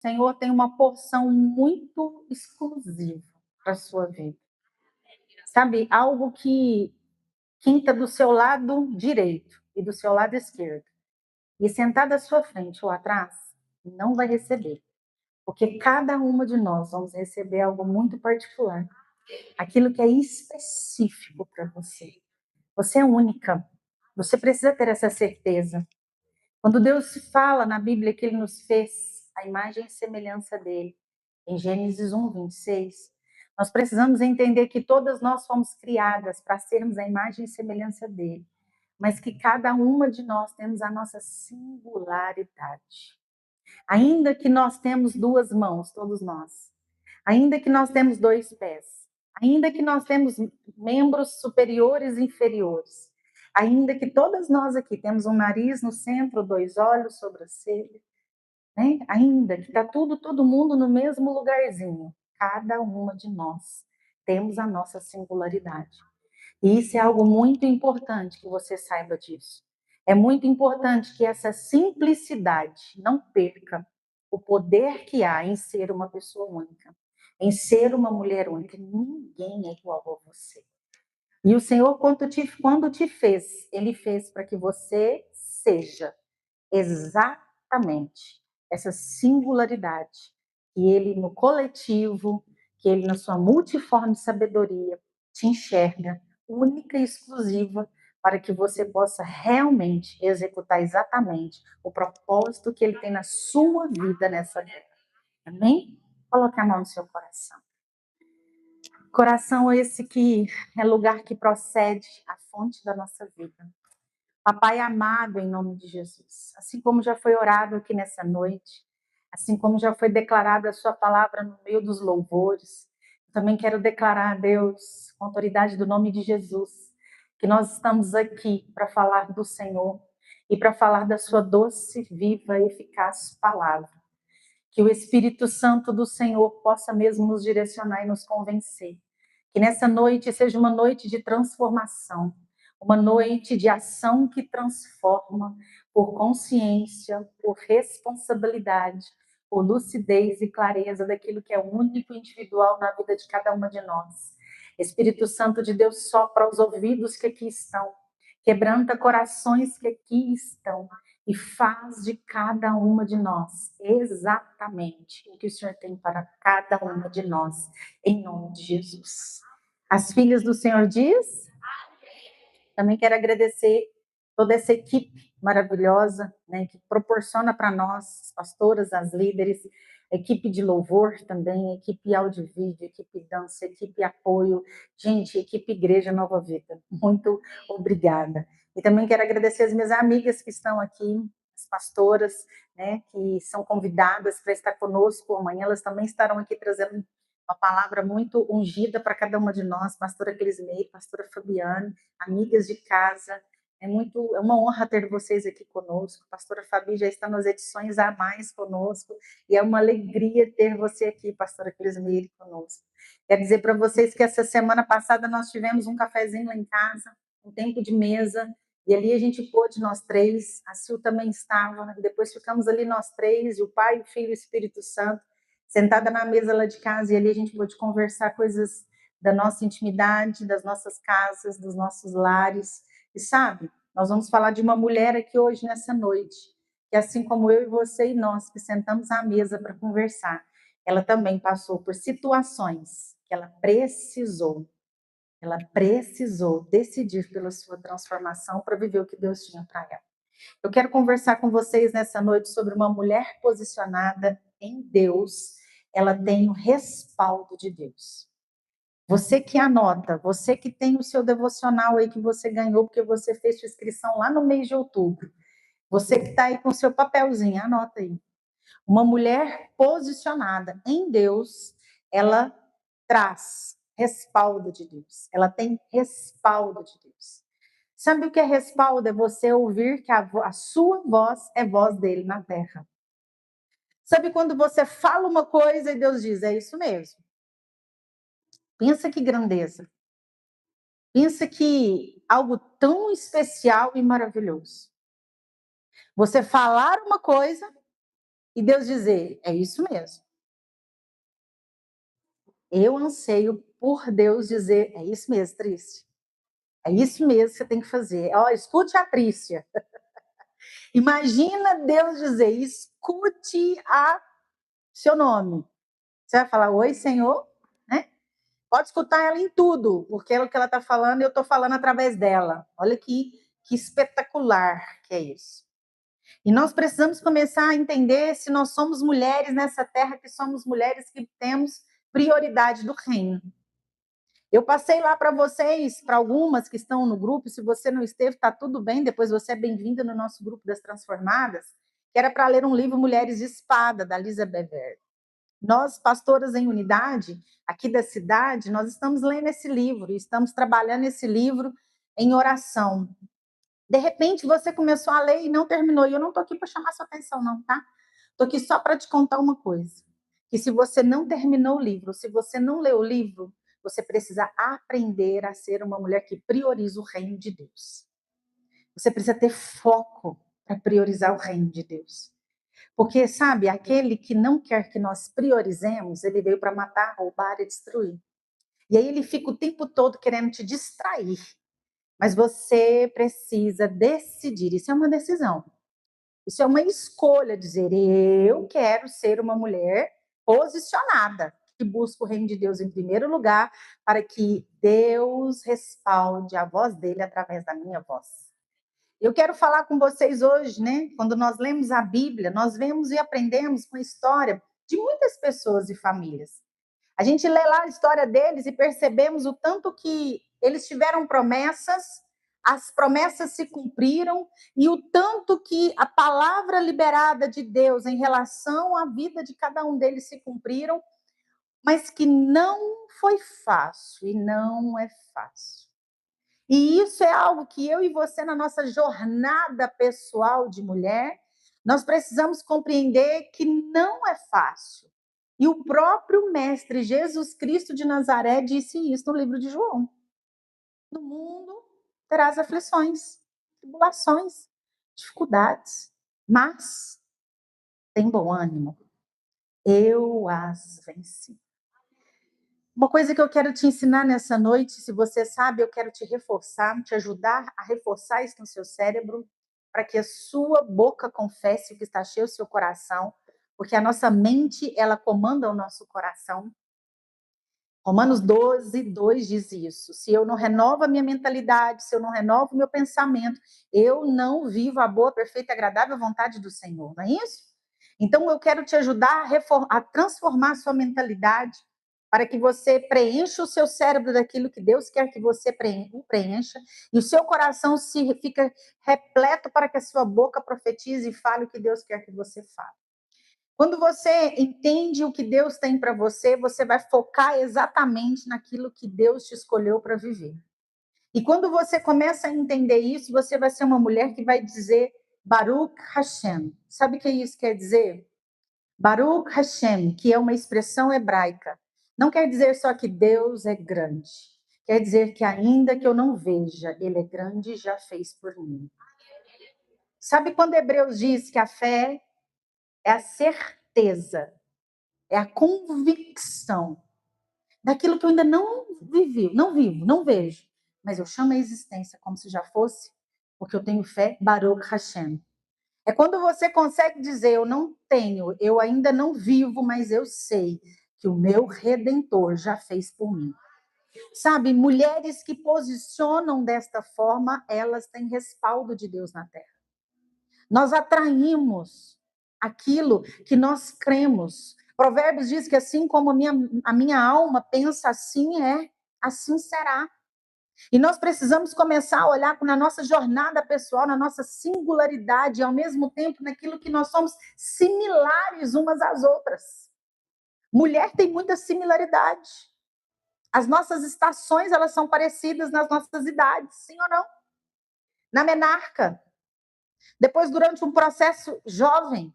O Senhor tem uma porção muito exclusiva para a sua vida. Sabe, algo que quinta do seu lado direito e do seu lado esquerdo, e sentada à sua frente ou atrás, não vai receber. Porque cada uma de nós vamos receber algo muito particular. Aquilo que é específico para você. Você é única. Você precisa ter essa certeza. Quando Deus fala na Bíblia que Ele nos fez a imagem e semelhança dEle, em Gênesis 1:26, nós precisamos entender que todas nós fomos criadas para sermos a imagem e semelhança dEle, mas que cada uma de nós temos a nossa singularidade. Ainda que nós temos duas mãos, todos nós, ainda que nós temos dois pés, ainda que nós temos membros superiores e inferiores, ainda que todas nós aqui temos um nariz no centro, dois olhos, sobrancelha, né? Ainda que está todo mundo no mesmo lugarzinho, cada uma de nós temos a nossa singularidade. E isso é algo muito importante que você saiba disso. É muito importante que essa simplicidade não perca o poder que há em ser uma pessoa única, em ser uma mulher única. Ninguém é igual a você. E o Senhor, quando te fez, Ele fez para que você seja exatamente essa singularidade que Ele, no coletivo, que Ele, na sua multiforme sabedoria, te enxerga única e exclusiva para que você possa realmente executar exatamente o propósito que Ele tem na sua vida nessa terra. Amém? Coloque a mão no seu coração. Coração esse que é lugar que procede a fonte da nossa vida. Papai amado, em nome de Jesus, assim como já foi orado aqui nessa noite, assim como já foi declarada a sua palavra no meio dos louvores, eu também quero declarar a Deus, com a autoridade do nome de Jesus, que nós estamos aqui para falar do Senhor e para falar da sua doce, viva e eficaz palavra. Que o Espírito Santo do Senhor possa mesmo nos direcionar e nos convencer. Que nessa noite seja uma noite de transformação, uma noite de ação que transforma por consciência, por responsabilidade, por lucidez e clareza daquilo que é único e individual na vida de cada uma de nós. Espírito Santo de Deus, sopra os ouvidos que aqui estão, quebranta corações que aqui estão, e faz de cada uma de nós exatamente o que o Senhor tem para cada uma de nós, em nome de Jesus. As filhas do Senhor diz? Também quero agradecer toda essa equipe maravilhosa, né, que proporciona para nós, as pastoras, as líderes, equipe de louvor também, equipe áudio e vídeo, equipe dança, equipe apoio, gente, equipe Igreja Nova Vida. Muito obrigada. E também quero agradecer as minhas amigas que estão aqui, as pastoras, né, que são convidadas para estar conosco amanhã, elas também estarão aqui trazendo uma palavra muito ungida para cada uma de nós, pastora Clismeire, pastora Fabiane, amigas de casa. É uma honra ter vocês aqui conosco. A pastora Fabi já está nas edições a mais conosco, e é uma alegria ter você aqui, pastora Clismeire, conosco. Quero dizer para vocês que essa semana passada nós tivemos um cafezinho lá em casa, um tempo de mesa, e ali a gente pôde, nós três, a Sil também estava, depois ficamos ali nós três, e o Pai, o Filho e o Espírito Santo, sentada na mesa lá de casa, e ali a gente pôde conversar coisas da nossa intimidade, das nossas casas, dos nossos lares. E sabe, nós vamos falar de uma mulher aqui hoje, nessa noite, que assim como eu e você e nós, que sentamos à mesa para conversar, ela também passou por situações que ela precisou decidir pela sua transformação para viver o que Deus tinha para ela. Eu quero conversar com vocês nessa noite sobre uma mulher posicionada em Deus. Ela tem o respaldo de Deus. Você que anota, você que tem o seu devocional aí que você ganhou porque você fez sua inscrição lá no mês de outubro. Você que está aí com o seu papelzinho, anota aí. Uma mulher posicionada em Deus, ela traz respaldo de Deus. Ela tem respaldo de Deus. Sabe o que é respaldo? É você ouvir que a sua voz é voz dele na terra. Sabe quando você fala uma coisa e Deus diz, é isso mesmo. Pensa que grandeza. Pensa que algo tão especial e maravilhoso. Você falar uma coisa E Deus dizer, é isso mesmo. Eu anseio por Deus dizer, é isso mesmo, Trícia. É isso mesmo que você tem que fazer. Ó, escute a Trícia. Imagina Deus dizer, escute a seu nome. Você vai falar, oi, Senhor? Né? Pode escutar ela em tudo, porque é o que ela está falando, eu estou falando através dela. Olha que espetacular que é isso. E nós precisamos começar a entender se nós somos mulheres nessa terra, que somos mulheres que temos prioridade do reino. Eu passei lá para vocês, para algumas que estão no grupo, se você não esteve, está tudo bem, depois você é bem-vinda no nosso grupo das Transformadas, que era para ler um livro Mulheres de Espada, da Lisa Bever. Nós, pastoras em unidade, aqui da cidade, nós estamos lendo esse livro, estamos trabalhando esse livro em oração. De repente, você começou a ler e não terminou, e eu não estou aqui para chamar sua atenção, não, tá? Estou aqui só para te contar uma coisa, que se você não terminou o livro, se você não leu o livro, você precisa aprender a ser uma mulher que prioriza o reino de Deus. Você precisa ter foco para priorizar o reino de Deus. Porque, sabe, aquele que não quer que nós priorizemos, ele veio para matar, roubar e destruir. E aí ele fica o tempo todo querendo te distrair. Mas você precisa decidir. Isso é uma decisão. Isso é uma escolha, dizer, eu quero ser uma mulher posicionada, que busca o reino de Deus em primeiro lugar, para que Deus respalde a voz dele através da minha voz. Eu quero falar com vocês hoje, né? Quando nós lemos a Bíblia, nós vemos e aprendemos com a história de muitas pessoas e famílias. A gente lê lá a história deles e percebemos o tanto que eles tiveram promessas, as promessas se cumpriram e o tanto que a palavra liberada de Deus em relação à vida de cada um deles se cumpriram, mas que não foi fácil e não é fácil. E isso é algo que eu e você, na nossa jornada pessoal de mulher, nós precisamos compreender que não é fácil. E o próprio Mestre Jesus Cristo de Nazaré disse isso no livro de João. No mundo terás aflições, tribulações, dificuldades, mas tem bom ânimo. Eu as venci. Uma coisa que eu quero te ensinar nessa noite, se você sabe, eu quero te reforçar, te ajudar a reforçar isso no seu cérebro, para que a sua boca confesse o que está cheio do seu coração, porque a nossa mente, ela comanda o nosso coração. Romanos 12, 2 diz isso. Se eu não renovo a minha mentalidade, se eu não renovo o meu pensamento, eu não vivo a boa, perfeita e agradável vontade do Senhor, não é isso? Então, eu quero te ajudar a transformar a sua mentalidade para que você preencha o seu cérebro daquilo que Deus quer que você preencha e o seu coração se fica repleto para que a sua boca profetize e fale o que Deus quer que você fale. Quando você entende o que Deus tem para você, você vai focar exatamente naquilo que Deus te escolheu para viver. E quando você começa a entender isso, você vai ser uma mulher que vai dizer Baruch Hashem. Sabe o que isso quer dizer? Baruch Hashem, que é uma expressão hebraica. Não quer dizer só que Deus é grande. Quer dizer que ainda que eu não veja, Ele é grande e já fez por mim. Sabe quando Hebreus diz que a fé é a certeza, é a convicção daquilo que eu ainda não vivi, não vivo, não vejo, mas eu chamo a existência como se já fosse, porque eu tenho fé, Baruch Hashem. É quando você consegue dizer, eu não tenho, eu ainda não vivo, mas eu sei que o meu Redentor já fez por mim. Sabe, mulheres que posicionam desta forma, elas têm respaldo de Deus na terra. Nós atraímos aquilo que nós cremos. Provérbios diz que assim como a minha alma pensa, assim é, assim será. E nós precisamos começar a olhar na nossa jornada pessoal, na nossa singularidade, e ao mesmo tempo naquilo que nós somos similares umas às outras. Mulher tem muita similaridade. As nossas estações, elas são parecidas nas nossas idades, sim ou não? Na menarca, depois durante um processo jovem,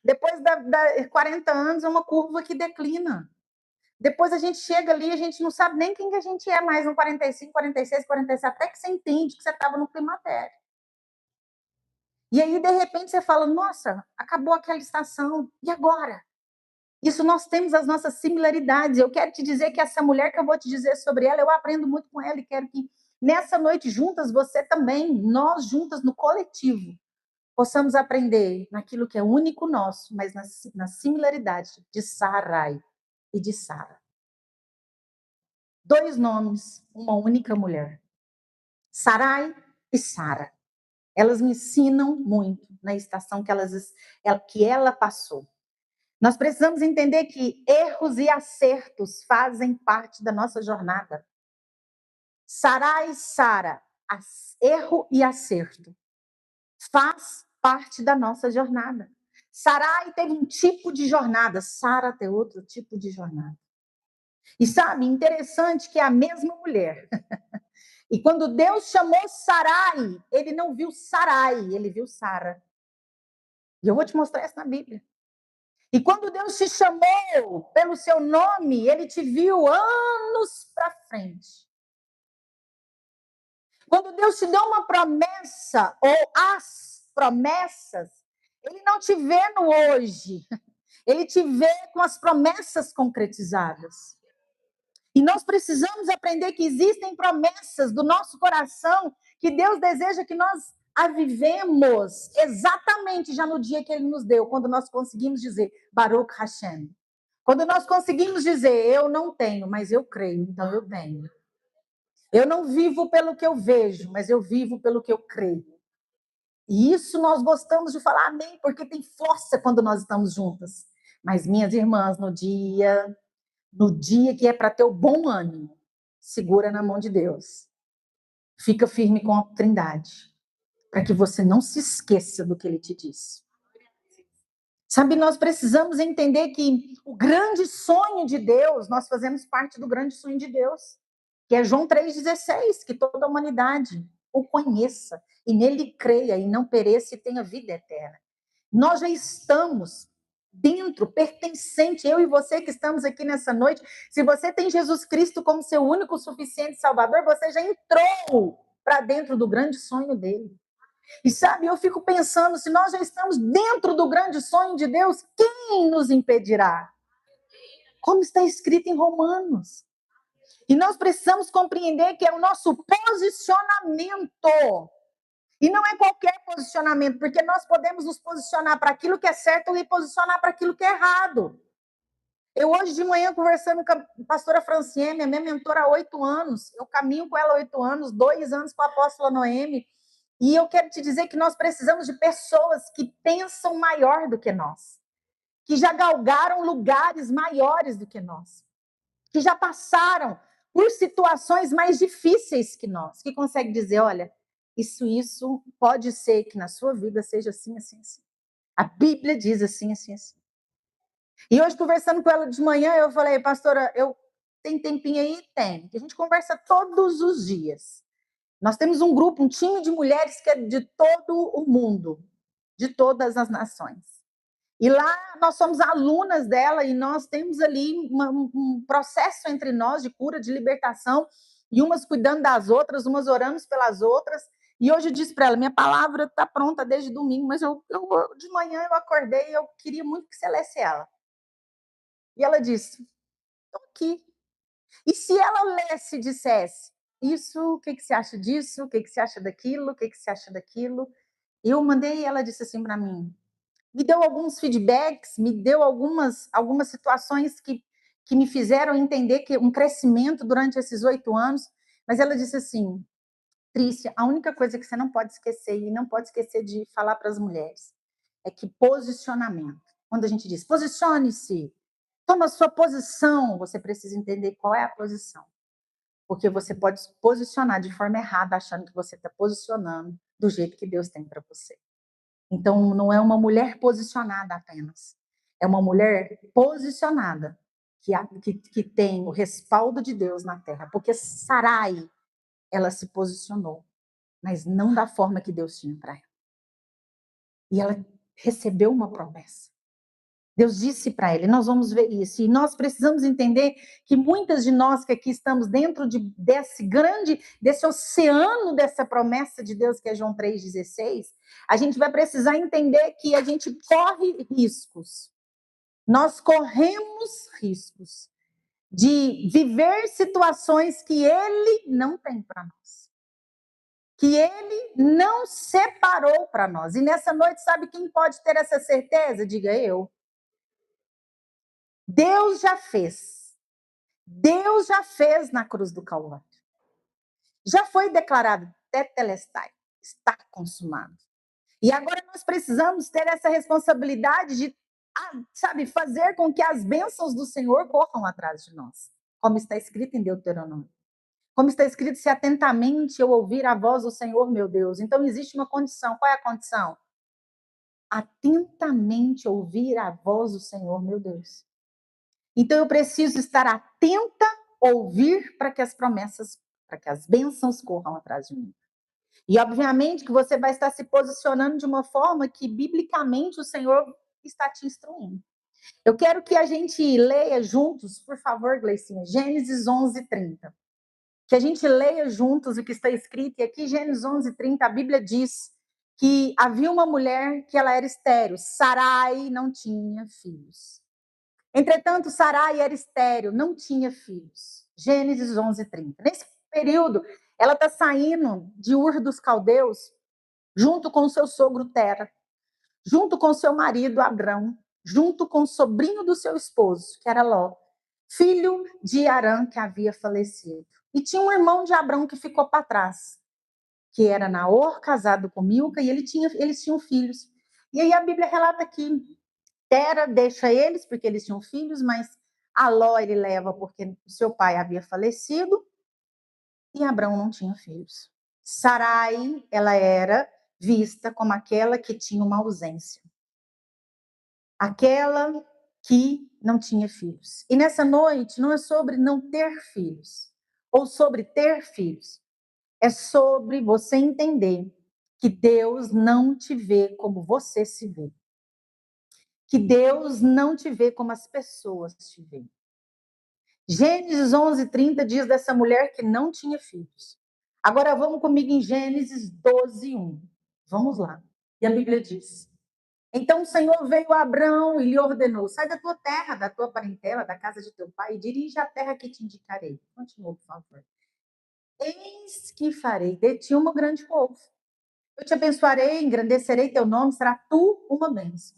depois da 40 anos é uma curva que declina. Depois a gente chega ali, a gente não sabe nem quem que a gente é mais no 45, 46, 47, até que você entende que você estava no climatério. E aí, de repente, você fala, nossa, acabou aquela estação, e agora? Isso nós temos as nossas similaridades. Eu quero te dizer que essa mulher que eu vou te dizer sobre ela, eu aprendo muito com ela e quero que nessa noite juntas, você também, nós juntas no coletivo, possamos aprender naquilo que é único nosso, mas na similaridade de Sarai e de Sara. Dois nomes, uma única mulher. Sarai e Sara. Elas me ensinam muito na estação que ela passou. Nós precisamos entender que erros e acertos fazem parte da nossa jornada. Sarai e Sara, erro e acerto, faz parte da nossa jornada. Sarai teve um tipo de jornada, Sara tem outro tipo de jornada. E sabe, interessante que é a mesma mulher. E quando Deus chamou Sarai, ele não viu Sarai, ele viu Sara. E eu vou te mostrar isso na Bíblia. E quando Deus te chamou pelo seu nome, ele te viu anos para frente. Quando Deus te deu uma promessa, ou as promessas, ele não te vê no hoje, ele te vê com as promessas concretizadas. E nós precisamos aprender que existem promessas do nosso coração que Deus deseja que nós a vivemos exatamente já no dia que ele nos deu, quando nós conseguimos dizer Baruch Hashem. Quando nós conseguimos dizer eu não tenho, mas eu creio, então eu tenho. Eu não vivo pelo que eu vejo, mas eu vivo pelo que eu creio. E isso nós gostamos de falar amém, porque tem força quando nós estamos juntas. Mas minhas irmãs, no dia que é para ter o bom ânimo, segura na mão de Deus. Fica firme com a Trindade, para que você não se esqueça do que ele te disse. Sabe, nós precisamos entender que o grande sonho de Deus, nós fazemos parte do grande sonho de Deus, que é João 3,16, que toda a humanidade o conheça e nele creia e não pereça e tenha vida eterna. Nós já estamos dentro, pertencente, eu e você que estamos aqui nessa noite. Se você tem Jesus Cristo como seu único, suficiente Salvador, você já entrou para dentro do grande sonho dele. E sabe, eu fico pensando, se nós já estamos dentro do grande sonho de Deus, quem nos impedirá? Como está escrito em Romanos. E nós precisamos compreender que é o nosso posicionamento. E não é qualquer posicionamento, porque nós podemos nos posicionar para aquilo que é certo e posicionar para aquilo que é errado. Eu hoje de manhã conversando com a pastora Franciene, a minha mentora há 8 anos, eu caminho com ela há 8 anos, 2 anos com a apóstola Noemi, e eu quero te dizer que nós precisamos de pessoas que pensam maior do que nós, que já galgaram lugares maiores do que nós, que já passaram por situações mais difíceis que nós, que conseguem dizer, olha, isso pode ser que na sua vida seja assim, assim, assim. A Bíblia diz assim, assim, assim. E hoje, conversando com ela de manhã, eu falei, pastora, eu tem tempinho aí? Tem. A gente conversa todos os dias. Nós temos um grupo, um time de mulheres que é de todo o mundo, de todas as nações. E lá nós somos alunas dela e nós temos ali um processo entre nós de cura, de libertação, e umas cuidando das outras, umas orando pelas outras. E hoje eu disse para ela, minha palavra está pronta desde domingo, mas de manhã eu acordei e eu queria muito que você lesse ela. E ela disse, estou aqui. E se ela lesse e dissesse, isso, o que você acha disso? O que você acha daquilo? O que você acha daquilo? Eu mandei e ela disse assim para mim, me deu alguns feedbacks, me deu algumas situações que me fizeram entender que um crescimento durante esses 8 anos, mas ela disse assim, Trícia, a única coisa que você não pode esquecer, e não pode esquecer de falar para as mulheres, é que posicionamento, quando a gente diz posicione-se, toma a sua posição, você precisa entender qual é a posição. Porque você pode se posicionar de forma errada, achando que você está posicionando do jeito que Deus tem para você. Então, não é uma mulher posicionada apenas. É uma mulher posicionada, que tem o respaldo de Deus na terra. Porque Sarai, ela se posicionou, mas não da forma que Deus tinha para ela. E ela recebeu uma promessa. Deus disse para ele, nós vamos ver isso. E nós precisamos entender que muitas de nós que aqui estamos dentro desse oceano dessa promessa de Deus, que é João 3,16, a gente vai precisar entender que a gente corre riscos. Nós corremos riscos de viver situações que Ele não tem para nós. Que Ele não separou para nós. E nessa noite, sabe quem pode ter essa certeza? Diga eu. Deus já fez. Deus já fez na cruz do Calvário. Já foi declarado tetelestai, está consumado. E agora nós precisamos ter essa responsabilidade de, sabe, fazer com que as bênçãos do Senhor corram atrás de nós, como está escrito em Deuteronômio. Como está escrito, se atentamente eu ouvir a voz do Senhor, meu Deus. Então existe uma condição. Qual é a condição? Atentamente ouvir a voz do Senhor, meu Deus. Então eu preciso estar atenta, ouvir para que as promessas, para que as bênçãos corram atrás de mim. E obviamente que você vai estar se posicionando de uma forma que biblicamente o Senhor está te instruindo. Eu quero que a gente leia juntos, por favor, Gleicinha, Gênesis 11:30. Que a gente leia juntos o que está escrito. E aqui, Gênesis 11:30, a Bíblia diz que havia uma mulher que ela era estéril. Sarai não tinha filhos. Entretanto, Sarai era estéril, não tinha filhos. Gênesis 11:30. Nesse período, ela está saindo de Ur dos Caldeus, junto com o seu sogro Tera, junto com seu marido Abrão, junto com o sobrinho do seu esposo, que era Ló, filho de Arã, que havia falecido. E tinha um irmão de Abrão que ficou para trás, que era Naor, casado com Milca, e eles tinham filhos. E aí a Bíblia relata que Tera deixa eles, porque eles tinham filhos, mas a Ló ele leva porque seu pai havia falecido, e Abrão não tinha filhos. Sarai, ela era vista como aquela que tinha uma ausência. Aquela que não tinha filhos. E nessa noite não é sobre não ter filhos, ou sobre ter filhos. É sobre você entender que Deus não te vê como você se vê. Que Deus não te vê como as pessoas te veem. Gênesis 11:30 diz dessa mulher que não tinha filhos. Agora vamos comigo em Gênesis 12:1. Vamos lá. E a Bíblia diz: então o Senhor veio a Abrão e lhe ordenou: sai da tua terra, da tua parentela, da casa de teu pai, e dirige a terra que te indicarei. Continua, por favor. Eis que farei de ti um grande povo. Eu te abençoarei, engrandecerei teu nome, será tu uma bênção.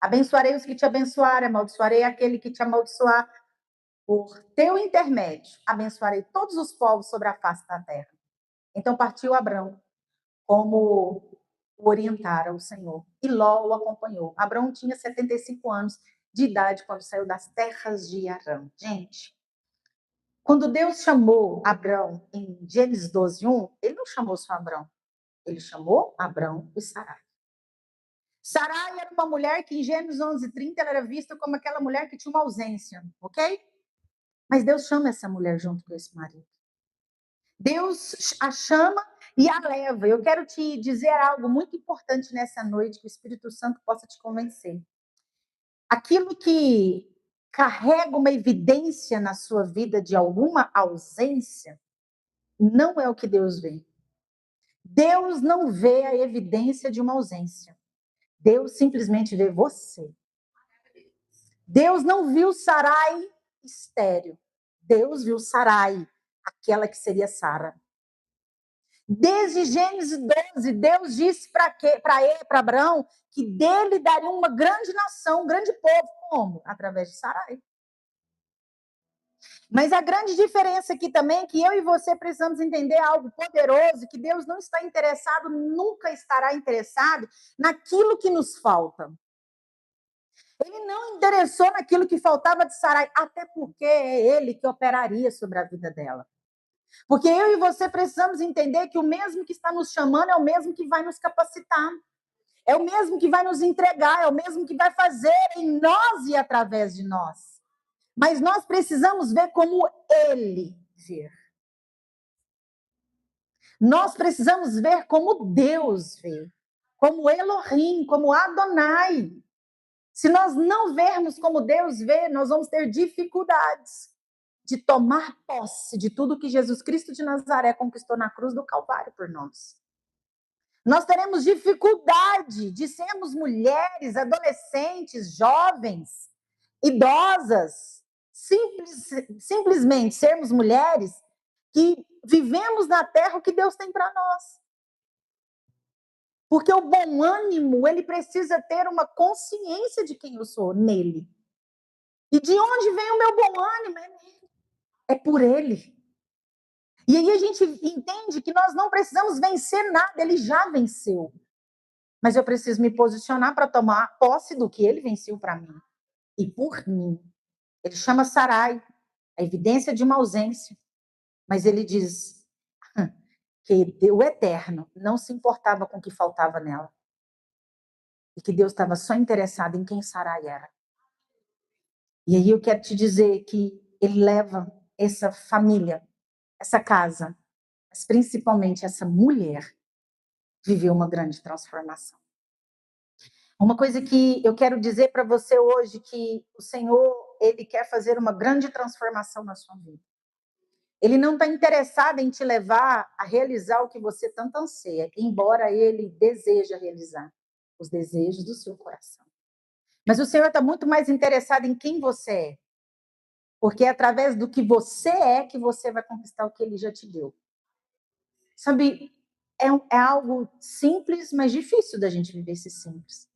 Abençoarei os que te abençoarem, amaldiçoarei aquele que te amaldiçoar. Por teu intermédio, abençoarei todos os povos sobre a face da terra. Então partiu Abrão, como o orientara o Senhor. E Ló o acompanhou. Abrão tinha 75 anos de idade quando saiu das terras de Arã. Gente, quando Deus chamou Abrão em Gênesis 12:1, ele não chamou só Abrão. Ele chamou Abrão e Sarai. Sarai era uma mulher que em Gênesis 11:30 ela era vista como aquela mulher que tinha uma ausência, ok? Mas Deus chama essa mulher junto com esse marido. Deus a chama e a leva. Eu quero te dizer algo muito importante nessa noite, que o Espírito Santo possa te convencer. Aquilo que carrega uma evidência na sua vida de alguma ausência, não é o que Deus vê. Deus não vê a evidência de uma ausência. Deus simplesmente vê você. Deus não viu Sarai estéril. Deus viu Sarai, aquela que seria Sara. Desde Gênesis 12, Deus disse para Abraão que dele daria uma grande nação, um grande povo. Como? Através de Sarai. Mas a grande diferença aqui também é que eu e você precisamos entender algo poderoso, que Deus não está interessado, nunca estará interessado naquilo que nos falta. Ele não interessou naquilo que faltava de Sarai, até porque é ele que operaria sobre a vida dela. Porque eu e você precisamos entender que o mesmo que está nos chamando é o mesmo que vai nos capacitar. É o mesmo que vai nos entregar, é o mesmo que vai fazer em nós e através de nós. Mas nós precisamos ver como ele vê. Nós precisamos ver como Deus vê. Como Elohim, como Adonai. Se nós não vermos como Deus vê, nós vamos ter dificuldades de tomar posse de tudo que Jesus Cristo de Nazaré conquistou na cruz do Calvário por nós. Nós teremos dificuldade de sermos mulheres, adolescentes, jovens, idosas, simplesmente sermos mulheres que vivemos na terra o que Deus tem para nós. Porque o bom ânimo, ele precisa ter uma consciência de quem eu sou nele. E de onde vem o meu bom ânimo? É por ele. E aí a gente entende que nós não precisamos vencer nada, ele já venceu. Mas eu preciso me posicionar para tomar posse do que ele venceu para mim. E por mim. Ele chama Sarai, a evidência de uma ausência. Mas ele diz que o eterno não se importava com o que faltava nela. E que Deus estava só interessado em quem Sarai era. E aí eu quero te dizer que ele leva essa família, essa casa, mas principalmente essa mulher, viveu uma grande transformação. Uma coisa que eu quero dizer para você hoje, que o Senhor, ele quer fazer uma grande transformação na sua vida. Ele não está interessado em te levar a realizar o que você tanto anseia, embora ele deseja realizar os desejos do seu coração. Mas o Senhor está muito mais interessado em quem você é, porque é através do que você é que você vai conquistar o que ele já te deu. Sabe, é algo simples, mas difícil da gente viver esse simples.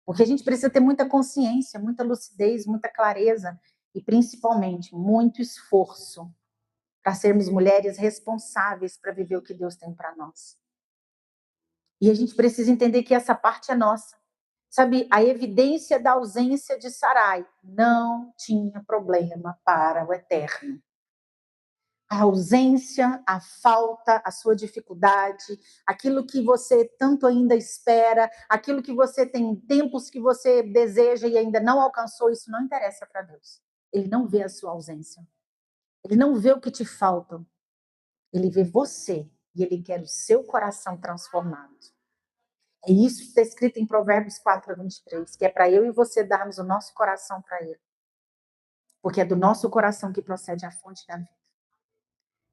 Porque a gente precisa ter muita consciência, muita lucidez, muita clareza e, principalmente, muito esforço para sermos mulheres responsáveis para viver o que Deus tem para nós. E a gente precisa entender que essa parte é nossa. Sabe, a evidência da ausência de Sarai não tinha problema para o eterno. A ausência, a falta, a sua dificuldade, aquilo que você tanto ainda espera, aquilo que você tem tempos que você deseja e ainda não alcançou, isso não interessa para Deus. Ele não vê a sua ausência. Ele não vê o que te falta. Ele vê você e ele quer o seu coração transformado. É isso que está escrito em Provérbios 4:23, que é para eu e você darmos o nosso coração para ele. Porque é do nosso coração que procede a fonte da vida.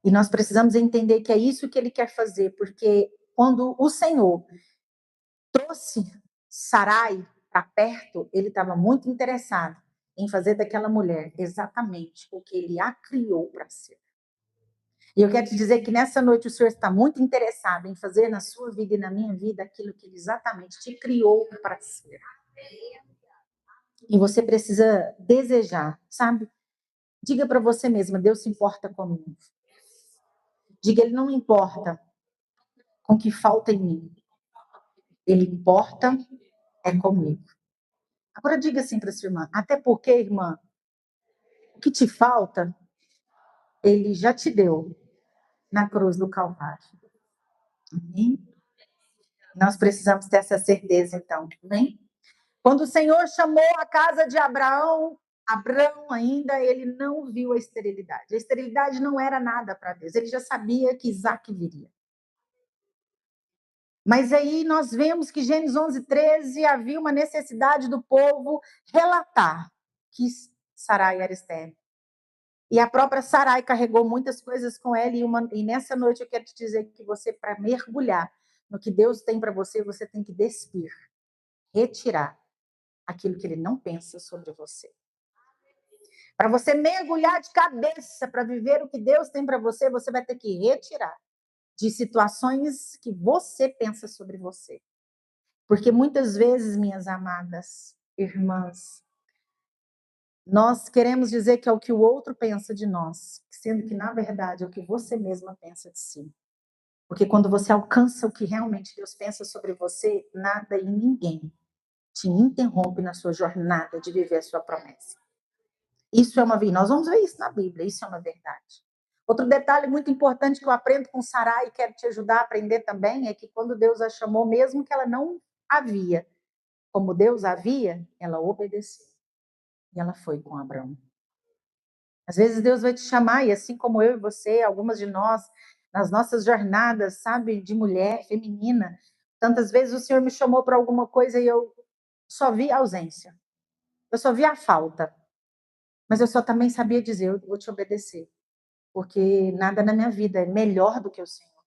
E nós precisamos entender que é isso que ele quer fazer, porque quando o Senhor trouxe Sarai para perto, ele estava muito interessado em fazer daquela mulher exatamente o que ele a criou para ser. E eu quero te dizer que nessa noite o Senhor está muito interessado em fazer na sua vida e na minha vida aquilo que ele exatamente te criou para ser. E você precisa desejar, sabe? Diga para você mesma, Deus se importa comigo. Diga, ele não importa com o que falta em mim. Ele importa é comigo. Agora diga assim para sua irmã, até porque, irmã, o que te falta, ele já te deu na cruz do Calvário. Amém? Nós precisamos ter essa certeza, então. Amém? Quando o Senhor chamou a casa de Abraão, Abraão ainda, ele não viu a esterilidade. A esterilidade não era nada para Deus. Ele já sabia que Isaac viria. Mas aí nós vemos que Gênesis 11:13 havia uma necessidade do povo relatar que Sarai era estéril. E a própria Sarai carregou muitas coisas com ela, e nessa noite eu quero te dizer que você, para mergulhar no que Deus tem para você, você tem que despir, retirar aquilo que ele não pensa sobre você. Para você mergulhar de cabeça para viver o que Deus tem para você, você vai ter que retirar de situações que você pensa sobre você. Porque muitas vezes, minhas amadas irmãs, nós queremos dizer que é o que o outro pensa de nós, sendo que, na verdade, é o que você mesma pensa de si. Porque quando você alcança o que realmente Deus pensa sobre você, nada e ninguém te interrompe na sua jornada de viver a sua promessa. Isso é uma verdade. Nós vamos ver isso na Bíblia, isso é uma verdade. Outro detalhe muito importante que eu aprendo com Sarai e quero te ajudar a aprender também é que quando Deus a chamou, mesmo que ela não havia, como Deus havia, ela obedeceu. E ela foi com Abraão. Às vezes Deus vai te chamar, e assim como eu e você, algumas de nós, nas nossas jornadas, sabe, de mulher, feminina, tantas vezes o Senhor me chamou para alguma coisa e eu só vi a ausência. Eu só via a falta, mas eu só também sabia dizer, eu vou te obedecer, porque nada na minha vida é melhor do que o Senhor.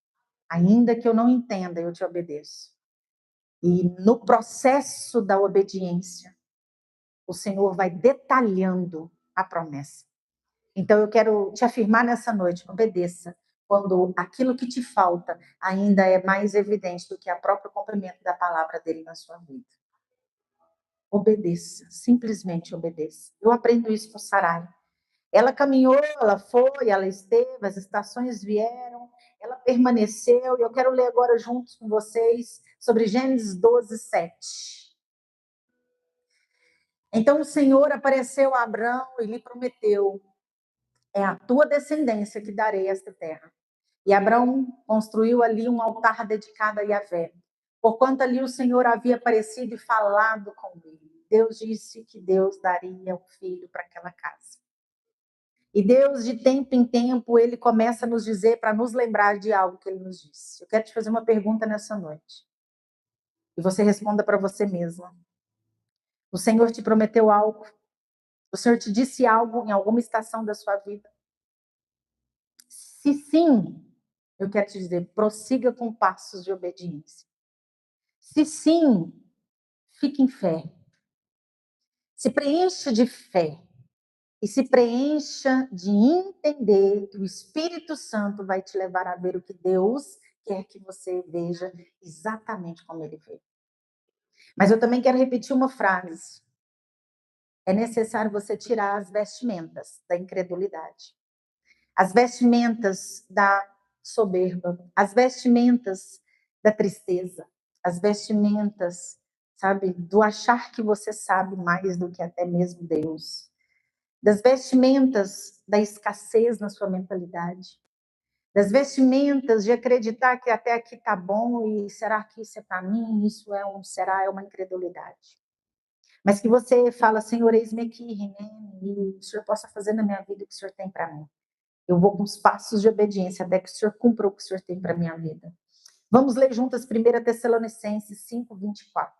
Ainda que eu não entenda, eu te obedeço. E no processo da obediência, o Senhor vai detalhando a promessa. Então eu quero te afirmar nessa noite, obedeça, quando aquilo que te falta ainda é mais evidente do que o próprio cumprimento da palavra dele na sua vida. Obedeça, simplesmente obedeça. Eu aprendo isso com Sarai. Ela caminhou, ela foi, ela esteve, as estações vieram, ela permaneceu, e eu quero ler agora juntos com vocês sobre Gênesis 12, 7. Então o Senhor apareceu a Abrão e lhe prometeu: é a tua descendência que darei esta terra. E Abraão construiu ali um altar dedicado a Yahvé, porquanto ali o Senhor havia aparecido e falado com ele. Deus disse que Deus daria um filho para aquela casa. E Deus, de tempo em tempo, ele começa a nos dizer, para nos lembrar de algo que ele nos disse. Eu quero te fazer uma pergunta nessa noite. E você responda para você mesma. O Senhor te prometeu algo? O Senhor te disse algo em alguma estação da sua vida? Se sim, eu quero te dizer, prossiga com passos de obediência. Se sim, fique em fé. Se preencha de fé. E se preencha de entender que o Espírito Santo vai te levar a ver o que Deus quer que você veja exatamente como ele vê. Mas eu também quero repetir uma frase. É necessário você tirar as vestimentas da incredulidade. As vestimentas da soberba. As vestimentas da tristeza. As vestimentas, sabe, do achar que você sabe mais do que até mesmo Deus. Das vestimentas da escassez na sua mentalidade, das vestimentas de acreditar que até aqui está bom e será que isso é para mim, isso é uma incredulidade. Mas que você fala, Senhor, eis-me aqui, e o Senhor possa fazer na minha vida o que o Senhor tem para mim. Eu vou com os passos de obediência até que o Senhor cumpra o que o Senhor tem para minha vida. Vamos ler juntas 1 Tessalonicenses 5, 24.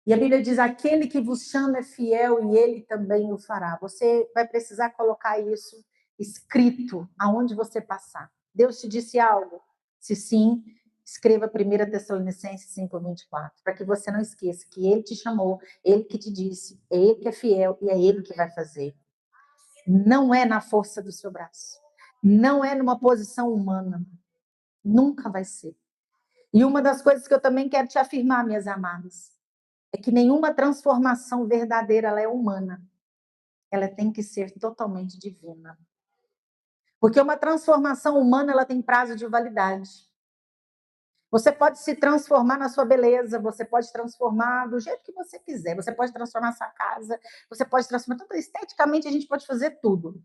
E a Bíblia diz, aquele que vos chama é fiel e ele também o fará. Você vai precisar colocar isso escrito aonde você passar. Deus te disse algo? Se sim, escreva 1 Tessalonicenses 5, 24, para que você não esqueça que ele te chamou, ele que te disse, é ele que é fiel e é ele que vai fazer. Não é na força do seu braço. Não é numa posição humana. Nunca vai ser. E uma das coisas que eu também quero te afirmar, minhas amadas, é que nenhuma transformação verdadeira ela é humana. Ela tem que ser totalmente divina. Porque uma transformação humana ela tem prazo de validade. Você pode se transformar na sua beleza, você pode transformar do jeito que você quiser, você pode transformar a sua casa, você pode transformar tudo, esteticamente a gente pode fazer tudo.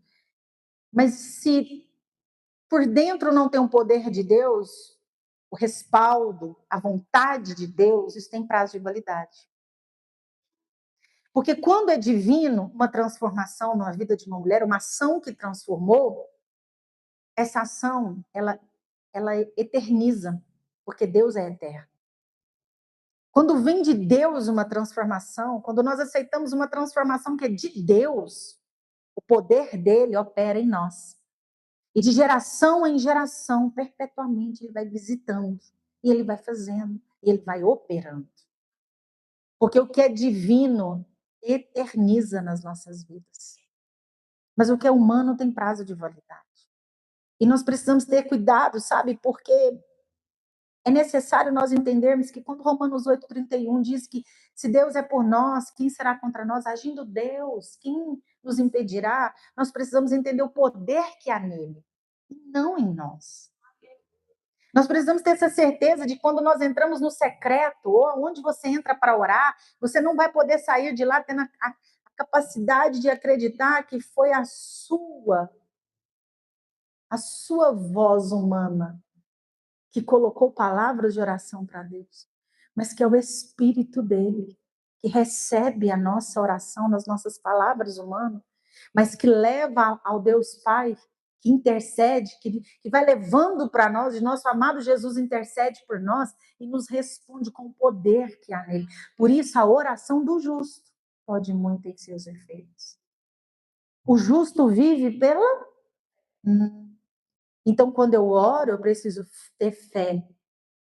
Mas se por dentro não tem o poder de Deus, o respaldo, a vontade de Deus, isso tem prazo de validade. Porque quando é divino, uma transformação na vida de uma mulher, uma ação que transformou, essa ação, ela eterniza, porque Deus é eterno. Quando vem de Deus uma transformação, quando nós aceitamos uma transformação que é de Deus, o poder dele opera em nós. E de geração em geração, perpetuamente, ele vai visitando, e ele vai fazendo, e ele vai operando. Porque o que é divino eterniza nas nossas vidas. Mas o que é humano tem prazo de validade. E nós precisamos ter cuidado, sabe? Porque é necessário nós entendermos que quando Romanos 8,31 diz que se Deus é por nós, quem será contra nós? Agindo Deus, quem nos impedirá? Nós precisamos entender o poder que há nele, e não em nós. Nós precisamos ter essa certeza de quando nós entramos no secreto, ou onde você entra para orar, você não vai poder sair de lá tendo a capacidade de acreditar que foi a sua voz humana que colocou palavras de oração para Deus, mas que é o Espírito dele que recebe a nossa oração nas nossas palavras humanas, mas que leva ao Deus Pai que intercede, que vai levando para nós, e nosso amado Jesus intercede por nós e nos responde com o poder que há nele. Por isso, a oração do justo pode muito em seus efeitos. O justo vive pela. Então, quando eu oro, eu preciso ter fé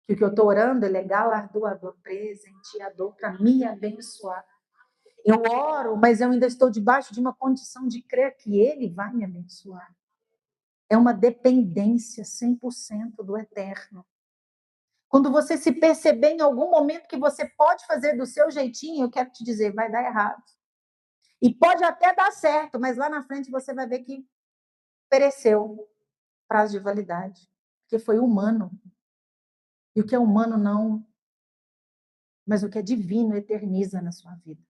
que o que eu estou orando, ele é galardoador, presenteador para me abençoar. Eu oro, mas eu ainda estou debaixo de uma condição de crer que ele vai me abençoar. É uma dependência 100% do eterno. Quando você se perceber em algum momento que você pode fazer do seu jeitinho, eu quero te dizer, vai dar errado. E pode até dar certo, mas lá na frente você vai ver que pereceu o prazo de validade, porque foi humano. E o que é humano não, mas o que é divino eterniza na sua vida.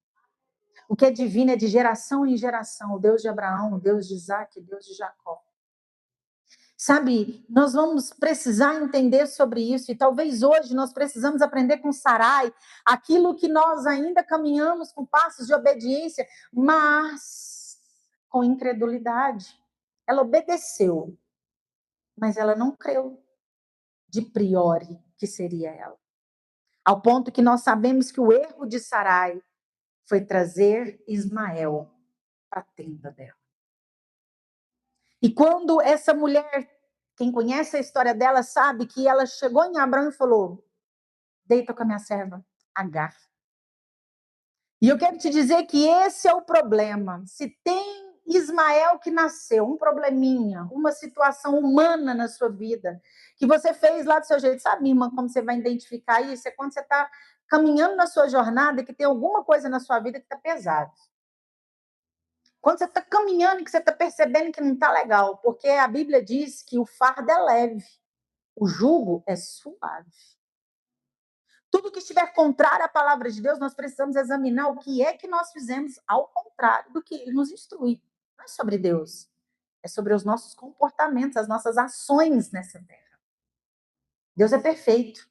O que é divino é de geração em geração, o Deus de Abraão, o Deus de Isaac, o Deus de Jacó. Sabe, nós vamos precisar entender sobre isso, e talvez hoje nós precisamos aprender com Sarai aquilo que nós ainda caminhamos com passos de obediência, mas com incredulidade. Ela obedeceu, mas ela não creu de priori que seria ela. Ao ponto que nós sabemos que o erro de Sarai foi trazer Ismael para a tenda dela. E quando essa mulher, quem conhece a história dela, sabe que ela chegou em Abraão e falou: deita com a minha serva, Agar. E eu quero te dizer que esse é o problema. Se tem Ismael que nasceu, um probleminha, uma situação humana na sua vida, que você fez lá do seu jeito, sabe, irmã, como você vai identificar isso? É quando você está caminhando na sua jornada e que tem alguma coisa na sua vida que está pesada. Quando você está caminhando e que você está percebendo que não está legal, porque a Bíblia diz que o fardo é leve, o jugo é suave. Tudo que estiver contrário à palavra de Deus, nós precisamos examinar o que é que nós fizemos ao contrário do que ele nos instrui. Não é sobre Deus, é sobre os nossos comportamentos, as nossas ações nessa terra. Deus é perfeito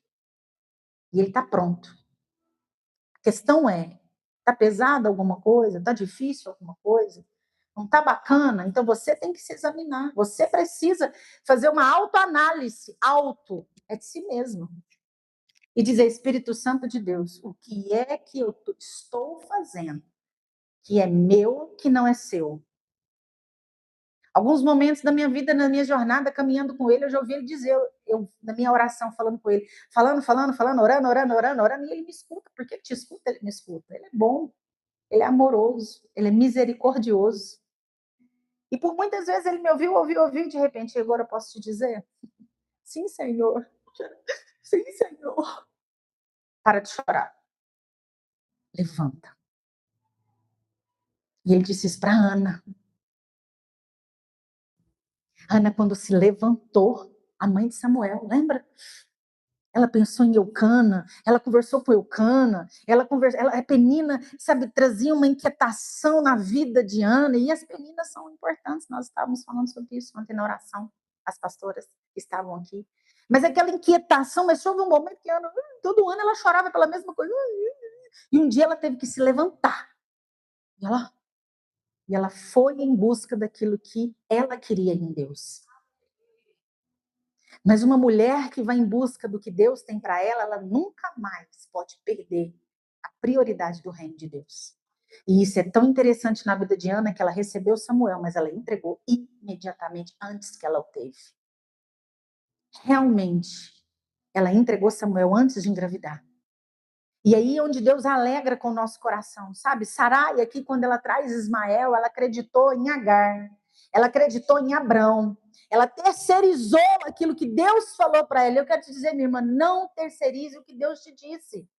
e ele está pronto. A questão é, está pesado alguma coisa? Está difícil alguma coisa? Não está bacana? Então você tem que se examinar. Você precisa fazer uma autoanálise. Auto é de si mesmo. E dizer, Espírito Santo de Deus, o que é que eu estou fazendo que é meu, que não é seu? Alguns momentos da minha vida, na minha jornada, caminhando com ele, eu já ouvi ele dizer, na minha oração, falando com ele, falando, orando, e ele me escuta. Por que ele te escuta? Ele me escuta. Ele é bom, ele é amoroso, ele é misericordioso. E por muitas vezes ele me ouviu, e de repente, agora eu posso te dizer? Sim, Senhor. Sim, Senhor. Para de chorar. Levanta. E ele disse isso para Ana. Ana, quando se levantou, a mãe de Samuel, lembra? Ela pensou em Eucana, ela conversou com Eucana, a Penina, sabe, trazia uma inquietação na vida de Ana, e as Peninas são importantes, nós estávamos falando sobre isso ontem na oração, as pastoras estavam aqui. Mas aquela inquietação, mas houve um momento que Ana, todo ano ela chorava pela mesma coisa, e um dia ela teve que se levantar, e ela foi em busca daquilo que ela queria em Deus. Mas uma mulher que vai em busca do que Deus tem para ela nunca mais pode perder a prioridade do reino de Deus. E isso é tão interessante na vida de Ana, que ela recebeu Samuel, mas ela entregou imediatamente antes que ela o teve. Realmente, ela entregou Samuel antes de engravidar. E aí é onde Deus alegra com o nosso coração, sabe? Sarai aqui, quando ela traz Ismael, ela acreditou em Agar, ela acreditou em Abrão, ela terceirizou aquilo que Deus falou para ela. Eu quero te dizer, minha irmã, não terceirize o que Deus te disse.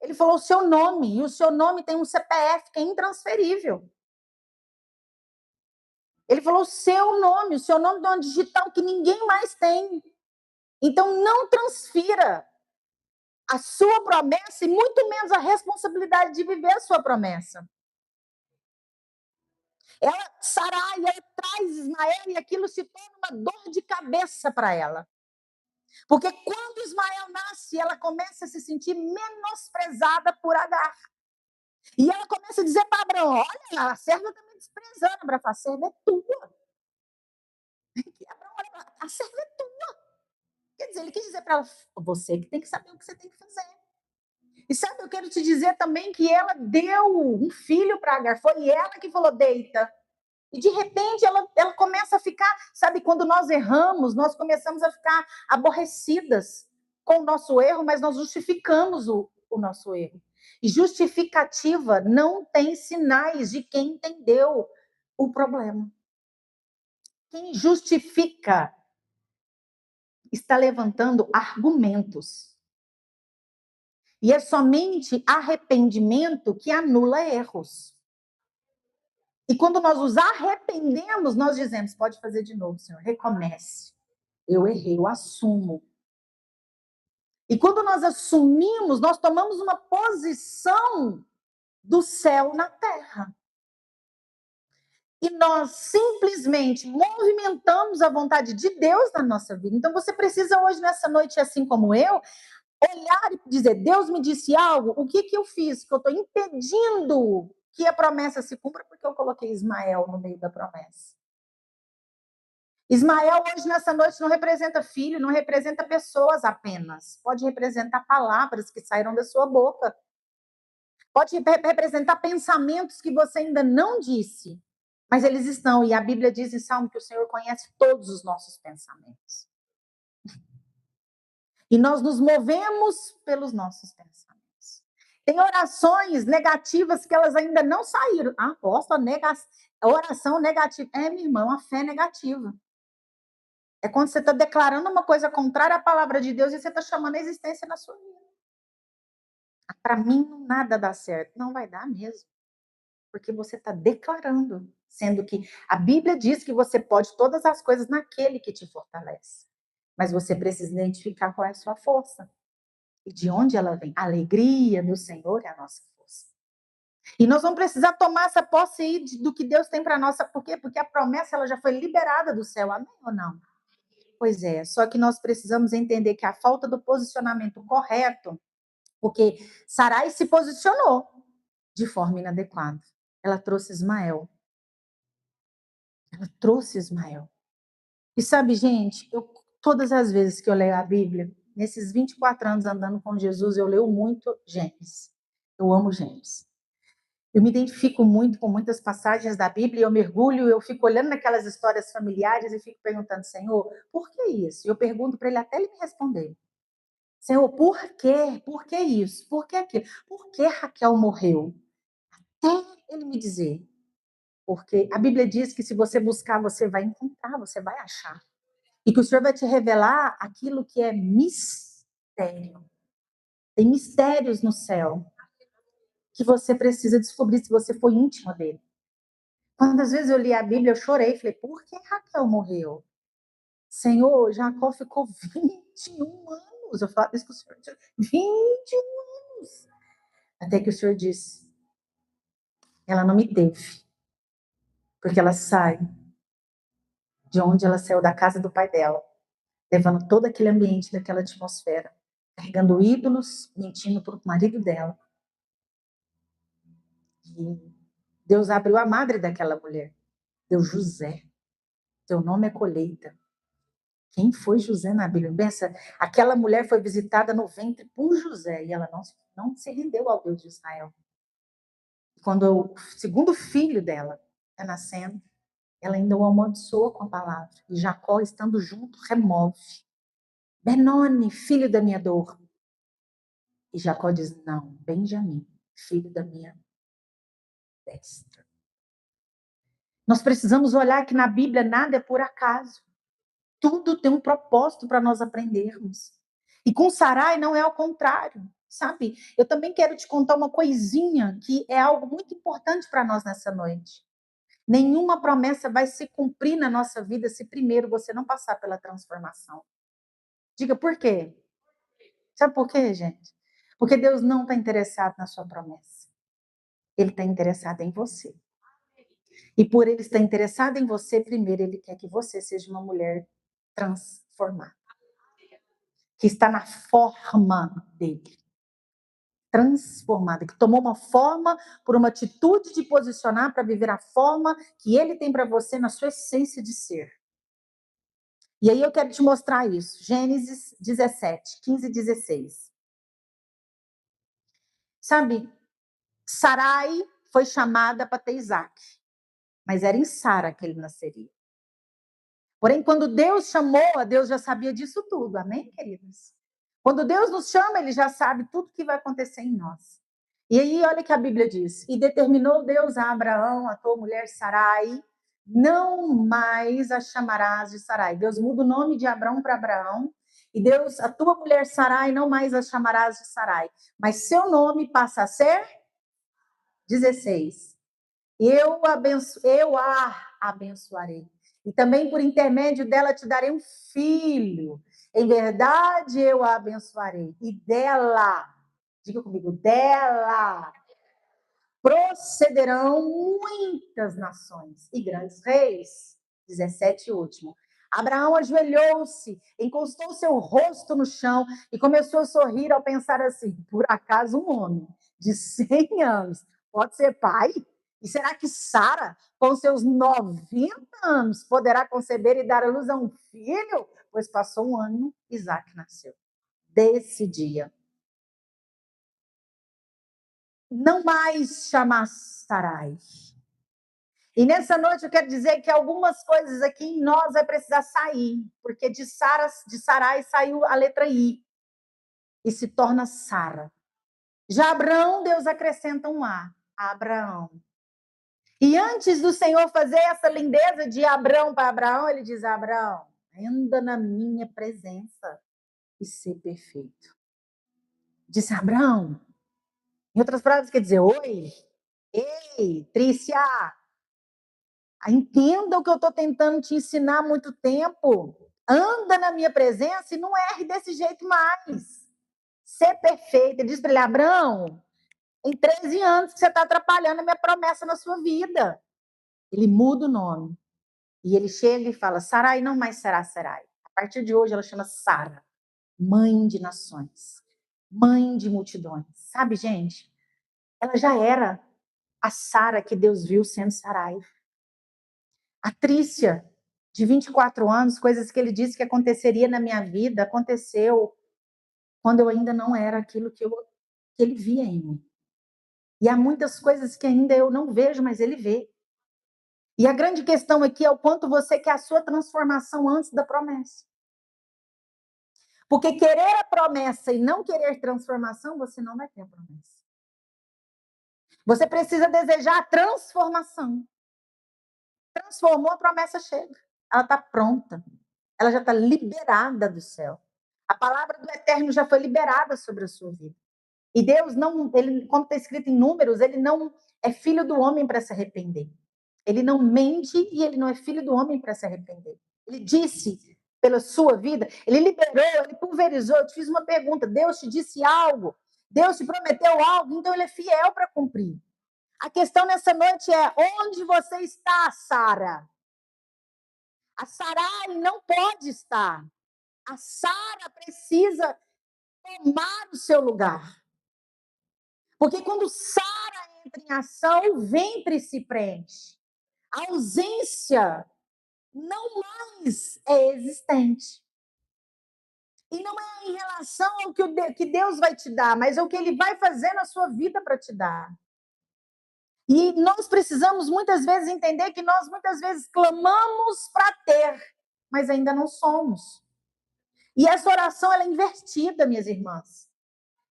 Ele falou o seu nome, e o seu nome tem um CPF que é intransferível. Ele falou o seu nome tem uma digital que ninguém mais tem. Então não transfira a sua promessa e muito menos a responsabilidade de viver a sua promessa. Sarai, ela traz Ismael e aquilo se torna uma dor de cabeça para ela. Porque quando Ismael nasce, ela começa a se sentir menosprezada por Agar. E ela começa a dizer para Abraão, olha, a serva está me desprezando. Abraão fala, a serva é tua. Abraão olha, a serva é tua. Quer dizer, ele quis dizer para ela, você que tem que saber o que você tem que fazer. E sabe, eu quero te dizer também que ela deu um filho para Agar, foi ela que falou, deita. E de repente ela começa a ficar, sabe, quando nós erramos, nós começamos a ficar aborrecidas com o nosso erro, mas nós justificamos o nosso erro. E justificativa não tem sinais de quem entendeu o problema. Quem justifica está levantando argumentos. E é somente arrependimento que anula erros. E quando nós nos arrependemos, nós dizemos, pode fazer de novo, Senhor, recomece. Eu errei, eu assumo. E quando nós assumimos, nós tomamos uma posição do céu na terra. E nós simplesmente movimentamos a vontade de Deus na nossa vida. Então você precisa hoje, nessa noite, assim como eu, olhar e dizer, Deus me disse algo, o que eu fiz? Que eu estou impedindo que a promessa se cumpra porque eu coloquei Ismael no meio da promessa. Ismael hoje, nessa noite, não representa filho, não representa pessoas apenas. Pode representar palavras que saíram da sua boca. Pode representar pensamentos que você ainda não disse. Mas eles estão, e a Bíblia diz em Salmo que o Senhor conhece todos os nossos pensamentos. E nós nos movemos pelos nossos pensamentos. Tem orações negativas que elas ainda não saíram. Ah, aposta, oração negativa. É, minha irmã, uma fé negativa. É quando você está declarando uma coisa contrária à palavra de Deus e você está chamando a existência na sua vida. Para mim, nada dá certo. Não vai dar mesmo. Porque você está declarando. Sendo que a Bíblia diz que você pode todas as coisas naquele que te fortalece. Mas você precisa identificar qual é a sua força. E de onde ela vem? A alegria do Senhor é a nossa força. E nós vamos precisar tomar essa posse aí do que Deus tem para nós. Por quê? Porque a promessa ela já foi liberada do céu. Amém ou não? Pois é, só que nós precisamos entender que a falta do posicionamento correto, porque Sarai se posicionou de forma inadequada. Ela trouxe Ismael. Ela trouxe Ismael. E sabe, gente, todas as vezes que eu leio a Bíblia, nesses 24 anos andando com Jesus, eu leio muito Gênesis. Eu amo Gênesis. Eu me identifico muito com muitas passagens da Bíblia, eu mergulho, eu fico olhando naquelas histórias familiares e fico perguntando, Senhor, por que isso? E eu pergunto para ele até ele me responder. Senhor, por quê? Por que isso? Por que aquilo? Por que Raquel morreu? Até ele me dizer. Porque a Bíblia diz que se você buscar, você vai encontrar, você vai achar. E que o Senhor vai te revelar aquilo que é mistério. Tem mistérios no céu que você precisa descobrir se você foi íntimo dele. Quantas vezes eu li a Bíblia, eu chorei, falei, por que Raquel morreu? Senhor, Jacó ficou 21 anos. Eu falo isso com o Senhor. 21 anos. Até que o Senhor disse, ela não me teve. Porque ela sai de onde ela saiu da casa do pai dela, levando todo aquele ambiente, daquela atmosfera, carregando ídolos, mentindo para o marido dela. E Deus abriu a madre daquela mulher. Deu José. Seu nome é colheita. Quem foi José na Bíblia? Pensa, aquela mulher foi visitada no ventre por José e ela não se rendeu ao Deus de Israel. Quando o segundo filho dela está nascendo, ela ainda o amaldiçoa com a palavra. E Jacó, estando junto, remove. Benoni, filho da minha dor. E Jacó diz, não, Benjamim, filho da minha destra. Nós precisamos olhar que na Bíblia nada é por acaso. Tudo tem um propósito para nós aprendermos. E com Sarai não é ao contrário, sabe? Eu também quero te contar uma coisinha que é algo muito importante para nós nessa noite. Nenhuma promessa vai se cumprir na nossa vida se primeiro você não passar pela transformação. Diga por quê? Sabe por quê, gente? Porque Deus não está interessado na sua promessa. Ele está interessado em você. E por ele estar interessado em você, primeiro ele quer que você seja uma mulher transformada. Que está na forma dele. Transformada, que tomou uma forma por uma atitude de posicionar para viver a forma que ele tem para você na sua essência de ser. E aí eu quero te mostrar isso. Gênesis 17, 15 e 16. Sabe, Sarai foi chamada para ter Isaac, mas era em Sara que ele nasceria. Porém, quando Deus chamou, Deus já sabia disso tudo. Amém, queridos? Quando Deus nos chama, ele já sabe tudo que vai acontecer em nós. E aí, olha o que a Bíblia diz. E determinou Deus a Abraão, a tua mulher Sarai, não mais a chamarás de Sarai. Deus muda o nome de Abraão para Abraão. E Deus, a tua mulher Sarai, não mais a chamarás de Sarai. Mas seu nome passa a ser 16. Eu a abençoarei. E também por intermédio dela te darei um filho. Em verdade eu a abençoarei. E dela, diga comigo, dela procederão muitas nações e grandes reis. 17 último. Abraão ajoelhou-se, encostou seu rosto no chão e começou a sorrir ao pensar assim: por acaso um homem de 100 anos pode ser pai? E será que Sara, com seus 90 anos, poderá conceber e dar à luz a um filho? Pois passou um ano, Isaac nasceu. Desse dia, não mais chamar Sarai. E nessa noite eu quero dizer que algumas coisas aqui em nós vai precisar sair, porque de Sarai saiu a letra I e se torna Sara. Já Abraão, Deus acrescenta um A Abraão. E antes do Senhor fazer essa lindeza de Abraão para Abraão, ele diz: Abraão, anda na minha presença e ser perfeito. Disse Abraão. Em outras palavras, quer dizer: oi, ei, Trícia, entenda o que eu estou tentando te ensinar há muito tempo. Anda na minha presença e não erre desse jeito mais. Ser perfeita. Diz para ele: Abraão, em 13 anos que você está atrapalhando a minha promessa na sua vida. Ele muda o nome. E ele chega e fala: Sarai não mais será Sarai. A partir de hoje ela chama Sara, mãe de nações, mãe de multidões. Sabe, gente? Ela já era a Sara que Deus viu sendo Sarai. A Trícia, de 24 anos, coisas que ele disse que aconteceria na minha vida, aconteceu quando eu ainda não era aquilo que ele via em mim. E há muitas coisas que ainda eu não vejo, mas ele vê. E a grande questão aqui é o quanto você quer a sua transformação antes da promessa. Porque querer a promessa e não querer transformação, você não vai ter a promessa. Você precisa desejar a transformação. Transformou, a promessa chega. Ela está pronta. Ela já está liberada do céu. A palavra do Eterno já foi liberada sobre a sua vida. E Deus não, ele, como está escrito em Números, ele não é filho do homem para se arrepender. Ele não mente e ele não é filho do homem para se arrepender. Ele disse pela sua vida, ele liberou, ele pulverizou. Eu te fiz uma pergunta: Deus te disse algo? Deus te prometeu algo? Então ele é fiel para cumprir. A questão nessa noite é: onde você está, Sara? A Sarai não pode estar. A Sara precisa tomar o seu lugar. Porque quando Sara entra em ação, o ventre se preenche. A ausência não mais é existente. E não é em relação ao que Deus vai te dar, mas ao que Ele vai fazer na sua vida para te dar. E nós precisamos muitas vezes entender que nós muitas vezes clamamos para ter, mas ainda não somos. E essa oração ela é invertida, minhas irmãs.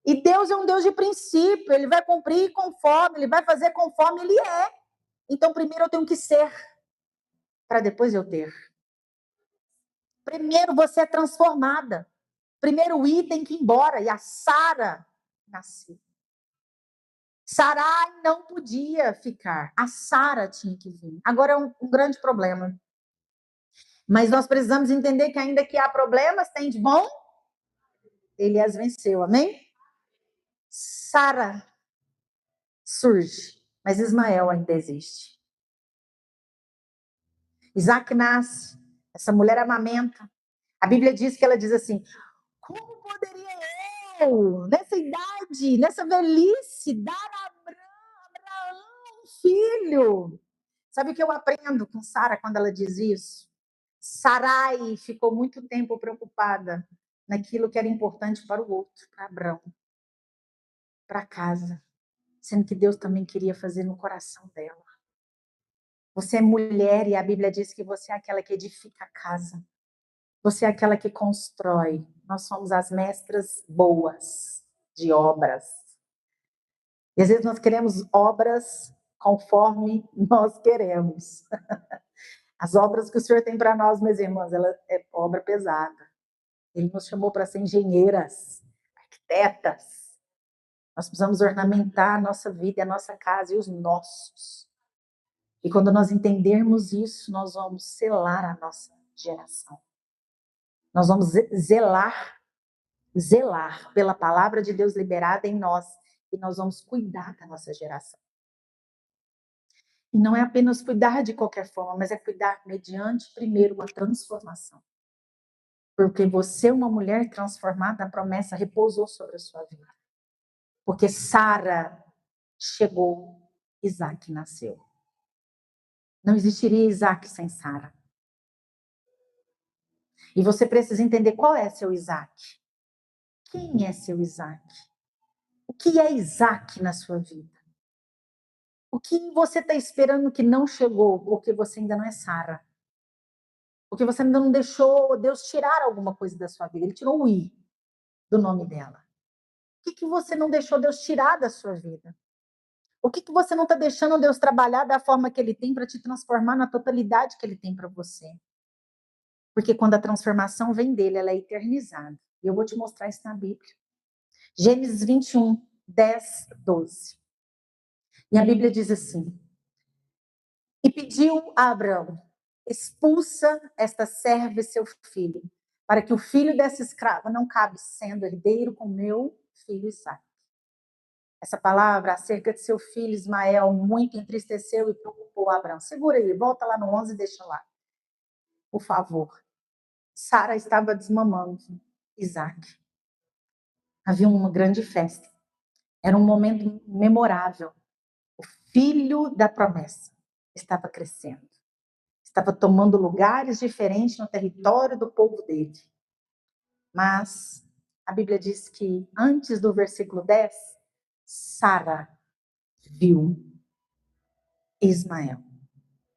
E Deus é um Deus de princípio, Ele vai cumprir conforme, Ele vai fazer conforme Ele é. Então, primeiro eu tenho que ser, para depois eu ter. Primeiro você é transformada. Primeiro o I tem que ir embora, e a Sara nasceu. Sarai não podia ficar, a Sara tinha que vir. Agora é um grande problema. Mas nós precisamos entender que ainda que há problemas, tem de bom, Ele as venceu, amém? Sara surge, mas Ismael ainda existe. Isaac nasce, essa mulher amamenta. A Bíblia diz que ela diz assim: como poderia eu, nessa idade, nessa velhice, dar a Abraão um filho? Sabe o que eu aprendo com Sara quando ela diz isso? Sarai ficou muito tempo preocupada naquilo que era importante para o outro, para Abrão, para casa, sendo que Deus também queria fazer no coração dela. Você é mulher e a Bíblia diz que você é aquela que edifica a casa. Você é aquela que constrói. Nós somos as mestras boas de obras. E às vezes nós queremos obras conforme nós queremos. As obras que o Senhor tem para nós, meus irmãos, ela é obra pesada. Ele nos chamou para ser engenheiras, arquitetas. Nós precisamos ornamentar a nossa vida, a nossa casa e os nossos. E quando nós entendermos isso, nós vamos selar a nossa geração. Nós vamos zelar pela palavra de Deus liberada em nós e nós vamos cuidar da nossa geração. E não é apenas cuidar de qualquer forma, mas é cuidar mediante, primeiro, a transformação. Porque você, uma mulher transformada, a promessa repousou sobre a sua vida. Porque Sara chegou, Isaac nasceu. Não existiria Isaac sem Sara. E você precisa entender qual é seu Isaac. Quem é seu Isaac? O que é Isaac na sua vida? O que você está esperando que não chegou, porque você ainda não é Sara? Porque você ainda não deixou Deus tirar alguma coisa da sua vida. Ele tirou o I do nome dela. O que você não deixou Deus tirar da sua vida? O que você não está deixando Deus trabalhar da forma que Ele tem para te transformar na totalidade que Ele tem para você? Porque quando a transformação vem dele, ela é eternizada. E eu vou te mostrar isso na Bíblia. Gênesis 21, 10, 12. E a Bíblia diz assim: E pediu a Abraão: expulsa esta serva e seu filho, para que o filho dessa escrava não cabe sendo herdeiro com meu filho Isaque. Essa palavra acerca de seu filho Ismael muito entristeceu e preocupou Abraão. Segura aí, volta lá no 11 e deixa lá, por favor. Sara estava desmamando Isaque. Havia uma grande festa. Era um momento memorável. O filho da promessa estava crescendo. Estava tomando lugares diferentes no território do povo dele. Mas a Bíblia diz que antes do versículo 10, Sara viu Ismael.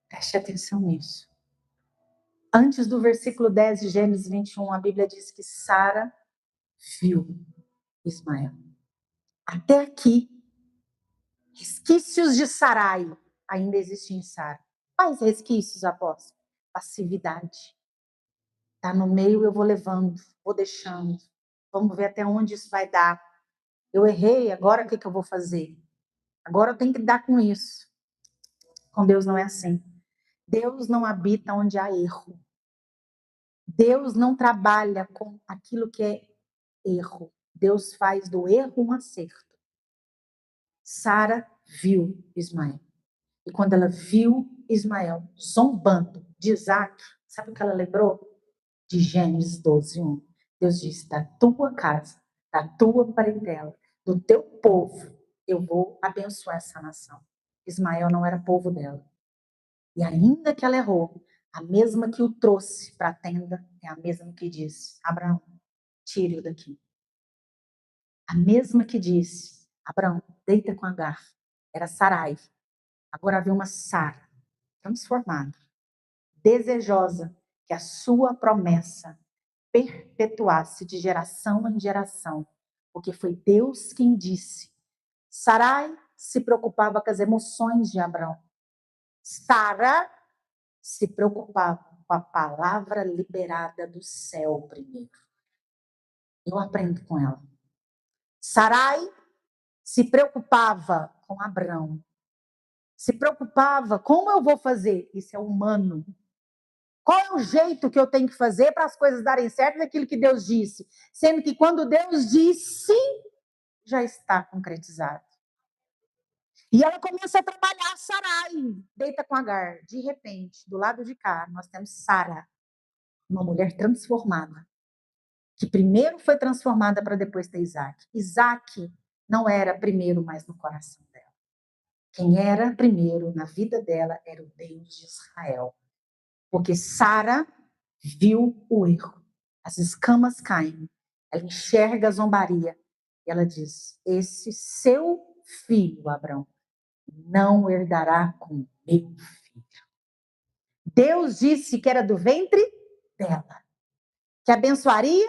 Preste atenção nisso. Antes do versículo 10 de Gênesis 21, a Bíblia diz que Sara viu Ismael. Até aqui, resquícios de Sarai ainda existem em Sara. Quais resquícios, apóstolo? Passividade. Está no meio, eu vou levando, vou deixando. Vamos ver até onde isso vai dar. Eu errei, agora o que eu vou fazer? Agora eu tenho que lidar com isso. Com Deus não é assim. Deus não habita onde há erro. Deus não trabalha com aquilo que é erro. Deus faz do erro um acerto. Sara viu Ismael. E quando ela viu Ismael zombando de Isaac, sabe o que ela lembrou? De Gênesis 12, 1. Deus disse: da tua casa, da tua parentela, do teu povo, eu vou abençoar essa nação. Ismael não era povo dela. E ainda que ela errou, a mesma que o trouxe para a tenda é a mesma que disse: Abraão, tire-o daqui. A mesma que disse: Abraão, deita com Agar. Era Sarai. Agora havia uma Sara transformada, desejosa que a sua promessa perpetuasse de geração em geração, porque foi Deus quem disse. Sarai se preocupava com as emoções de Abraão. Sara se preocupava com a palavra liberada do céu primeiro. Eu aprendo com ela. Sarai se preocupava com Abraão. Se preocupava, como eu vou fazer? Isso é humano. Qual é o jeito que eu tenho que fazer para as coisas darem certo naquilo que Deus disse? Sendo que quando Deus disse, já está concretizado. E ela começa a trabalhar Sarai, deita com Agar. De repente, do lado de cá, nós temos Sara, uma mulher transformada, que primeiro foi transformada para depois ter Isaac. Isaac não era primeiro mais no coração dela. Quem era primeiro na vida dela era o Deus de Israel. Porque Sara viu o erro. As escamas caem. Ela enxerga a zombaria. E ela diz: esse seu filho, Abraão, não herdará com meu filho. Deus disse que era do ventre dela, que abençoaria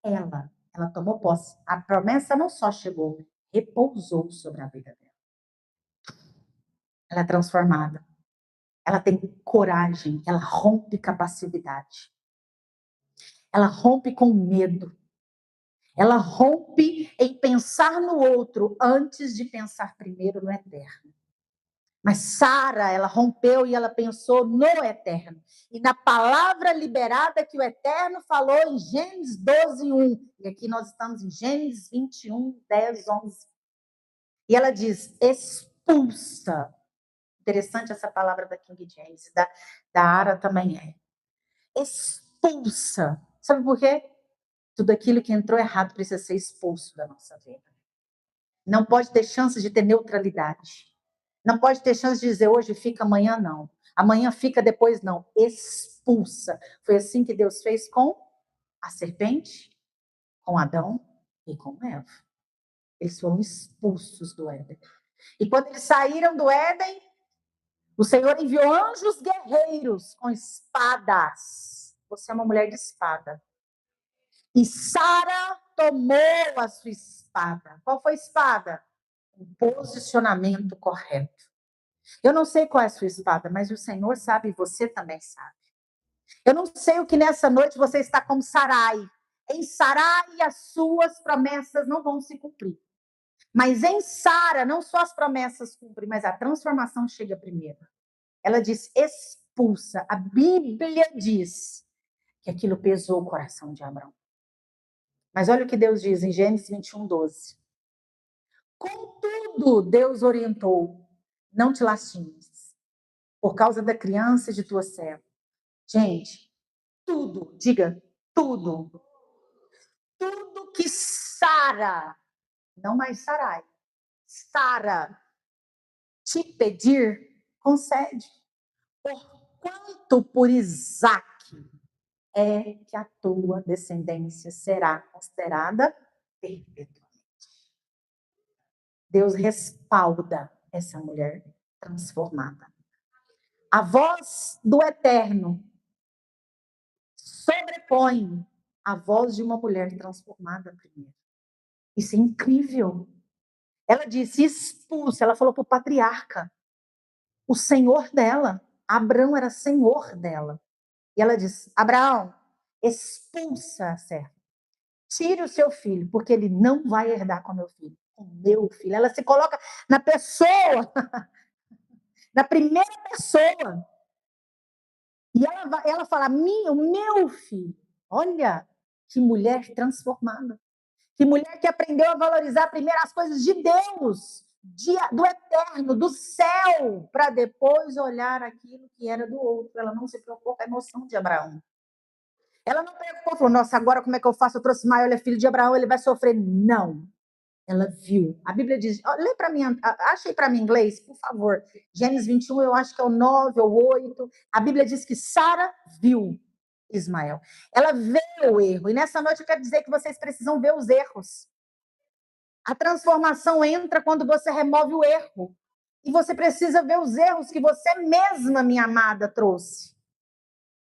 ela. Ela tomou posse. A promessa não só chegou, repousou sobre a vida dela. Ela é transformada. Ela tem coragem, ela rompe com a passividade. Ela rompe com medo. Ela rompe em pensar no outro antes de pensar primeiro no eterno. Mas Sara, ela rompeu e ela pensou no eterno. E na palavra liberada que o eterno falou em Gênesis 12:1. E aqui nós estamos em Gênesis 21, 10, 11. E ela diz: expulsa. Interessante essa palavra da King James, da Ara também é. Expulsa. Sabe por quê? Tudo aquilo que entrou errado precisa ser expulso da nossa vida. Não pode ter chance de ter neutralidade. Não pode ter chance de dizer hoje fica, amanhã não. Amanhã fica, depois não. Expulsa. Foi assim que Deus fez com a serpente, com Adão e com Eva. Eles foram expulsos do Éden. E quando eles saíram do Éden, o Senhor enviou anjos guerreiros com espadas. Você é uma mulher de espada. E Sara tomou a sua espada. Qual foi a espada? Um posicionamento correto. Eu não sei qual é a sua espada, mas o Senhor sabe e você também sabe. Eu não sei o que nessa noite você está como Sarai. Em Sarai as suas promessas não vão se cumprir. Mas em Sara não só as promessas cumprem, mas a transformação chega primeiro. Ela diz expulsa. A Bíblia diz que aquilo pesou o coração de Abraão. Mas olha o que Deus diz em Gênesis 21, 12. Contudo, Deus orientou, não te lastimes, por causa da criança de tua serva. Gente, tudo, diga, tudo que Sara, não mais Sarai, Sara te pedir, concede. Porquanto por Isaque é que a tua descendência será considerada perpétua. Deus respalda essa mulher transformada. A voz do Eterno sobrepõe a voz de uma mulher transformada primeiro. Isso é incrível. Ela disse expulsa, ela falou para o patriarca, o senhor dela. Abraão era senhor dela. E ela disse: Abraão, expulsa a serva. Tire o seu filho, porque ele não vai herdar com meu filho. Com meu filho. Ela se coloca na pessoa, na primeira pessoa. E ela fala: o meu filho. Olha que mulher transformada. Que mulher que aprendeu a valorizar primeiro as coisas de Deus, do eterno, do céu, para depois olhar aquilo que era do outro. Ela não se preocupou com a emoção de Abraão. Ela não preocupou, falou: nossa, agora como é que eu faço? Eu trouxe Ismael, ele é filho de Abraão, ele vai sofrer. Não. Ela viu. A Bíblia diz, lê para mim, achei para mim em inglês, por favor. Gênesis 21, eu acho que é o 9 ou 8. A Bíblia diz que Sara viu Ismael. Ela vê o erro. E nessa noite eu quero dizer que vocês precisam ver os erros. A transformação entra quando você remove o erro. E você precisa ver os erros que você mesma, minha amada, trouxe.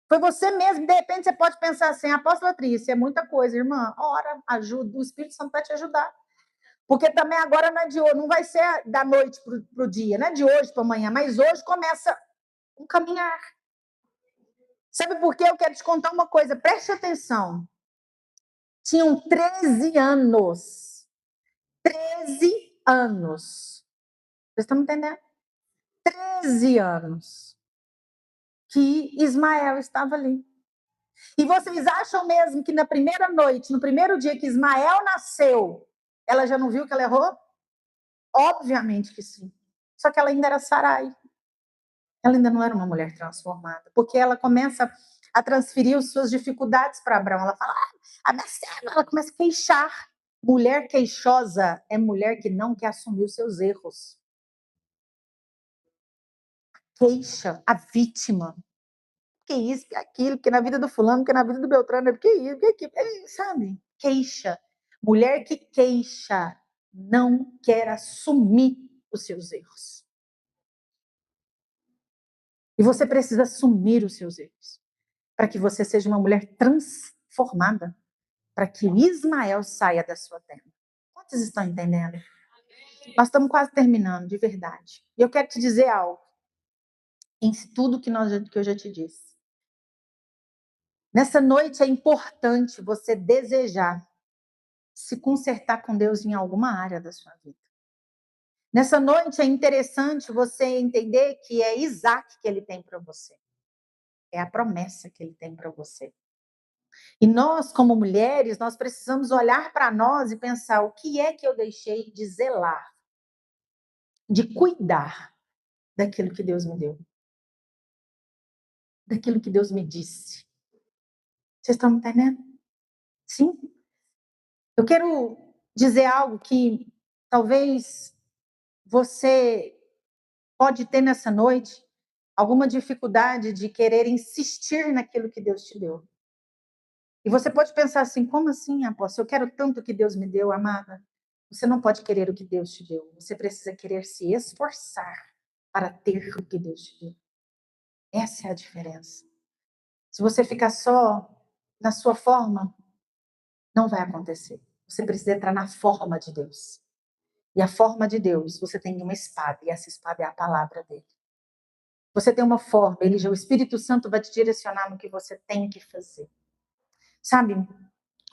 Foi você mesmo. De repente você pode pensar assim: apóstola Trícia, é muita coisa, irmã. Ora, ajuda. O Espírito Santo vai te ajudar. Porque também agora não é de hoje, não vai ser da noite para o dia, não é de hoje para amanhã, mas hoje começa um caminhar. Sabe por quê? Eu quero te contar uma coisa, preste atenção. Tinham 13 anos. 13 anos. Vocês estão me entendendo? 13 anos que Ismael estava ali. E vocês acham mesmo que na primeira noite, no primeiro dia que Ismael nasceu, ela já não viu que ela errou? Obviamente que sim. Só que ela ainda era Sarai. Ela ainda não era uma mulher transformada, porque ela começa a transferir as suas dificuldades para Abraão. Ela fala: a minha serva, ela começa a queixar. Mulher queixosa é mulher que não quer assumir os seus erros. Queixa, a vítima. porque isso, porque aquilo, porque na vida do fulano, porque na vida do Beltrano, porque isso, porque aquilo, sabe? Queixa. Mulher que queixa não quer assumir os seus erros. E você precisa assumir os seus erros, para que você seja uma mulher transformada, para que o Ismael saia da sua terra. Quantos estão entendendo? Nós estamos quase terminando, de verdade. E eu quero te dizer algo, em tudo que eu já te disse. Nessa noite é importante você desejar se consertar com Deus em alguma área da sua vida. Nessa noite é interessante você entender que é Isaac que ele tem para você. É a promessa que ele tem para você. E nós, como mulheres, nós precisamos olhar para nós e pensar: o que é que eu deixei de zelar, de cuidar daquilo que Deus me deu, daquilo que Deus me disse. Vocês estão me entendendo? Sim? Eu quero dizer algo que talvez você pode ter nessa noite, alguma dificuldade de querer insistir naquilo que Deus te deu. E você pode pensar assim: como assim, apóstolo? Eu quero tanto que Deus me deu, amada. Você não pode querer o que Deus te deu. Você precisa querer se esforçar para ter o que Deus te deu. Essa é a diferença. Se você ficar só na sua forma, não vai acontecer. Você precisa entrar na forma de Deus. E a forma de Deus, você tem uma espada, e essa espada é a palavra dele. Você tem uma forma, o Espírito Santo vai te direcionar no que você tem que fazer. Sabe,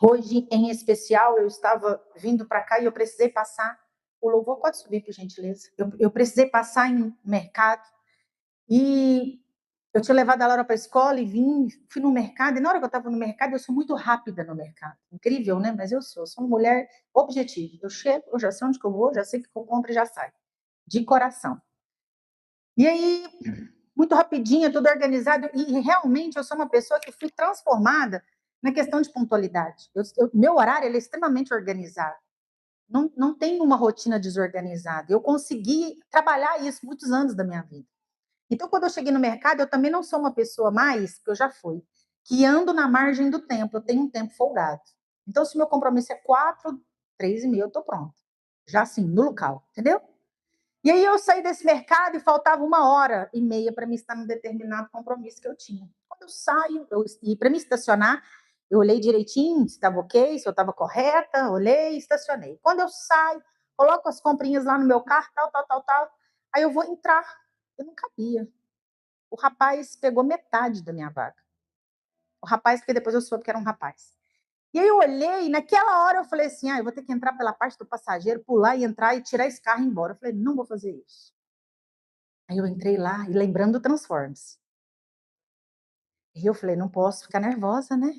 hoje em especial, eu estava vindo para cá e eu precisei passar, o louvor pode subir, por gentileza. Eu precisei passar em um mercado e eu tinha levado a Laura para a escola e fui no mercado, e na hora que eu estava no mercado, eu sou muito rápida no mercado. Incrível, né? Mas eu sou uma mulher objetiva. Eu chego, eu já sei onde que eu vou, já sei o que eu compro e já saio. De coração. E aí, muito rapidinho, tudo organizado, e realmente eu sou uma pessoa que fui transformada na questão de pontualidade. Meu horário é extremamente organizado. Não tem uma rotina desorganizada. Eu consegui trabalhar isso muitos anos da minha vida. Então, quando eu cheguei no mercado, eu também não sou uma pessoa mais, que eu já fui, que ando na margem do tempo, eu tenho um tempo folgado. Então, se meu compromisso é 4, 3h30, eu estou pronta. Já assim, no local, entendeu? E aí eu saí desse mercado e faltava 1h30 para me estar num determinado compromisso que eu tinha. Quando eu saio, e para me estacionar, eu olhei direitinho se estava ok, se eu estava correta, olhei e estacionei. Quando eu saio, coloco as comprinhas lá no meu carro, tal. Aí eu vou entrar. Eu não cabia. O rapaz pegou metade da minha vaga. O rapaz, porque depois eu soube que era um rapaz. E aí eu olhei, e naquela hora eu falei assim: eu vou ter que entrar pela parte do passageiro, pular e entrar e tirar esse carro e ir embora. Eu falei: não vou fazer isso. Aí eu entrei lá e lembrando do Transformers. E eu falei: não posso ficar nervosa, né?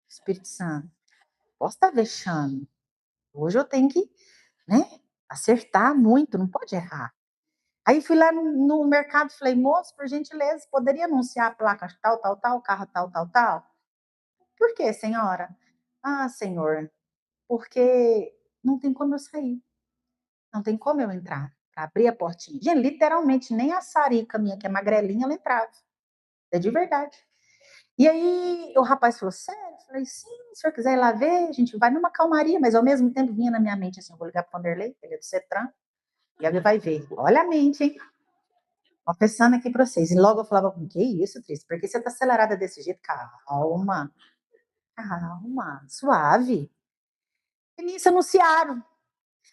Espírito Santo, posso estar vexando. Hoje eu tenho que, né, acertar muito, não pode errar. Aí fui lá no mercado e falei: moço, por gentileza, poderia anunciar a placa tal, carro tal? Por quê, senhora? Ah, senhor, porque não tem como eu sair. Não tem como eu entrar. Pra abrir a portinha. Gente, literalmente, nem a Sarica minha, que é magrelinha, ela entrava. É de verdade. E aí o rapaz falou: sério? Eu falei: sim, se o senhor quiser ir lá ver, a gente vai numa calmaria, mas ao mesmo tempo vinha na minha mente assim: eu vou ligar para o Vanderlei, ele é do CETRAN, e ele vai ver. Olha a mente, hein? Confessando aqui para vocês. E logo eu falava: que isso, Tris? Por que você está acelerada desse jeito? Calma, suave. E nisso anunciaram.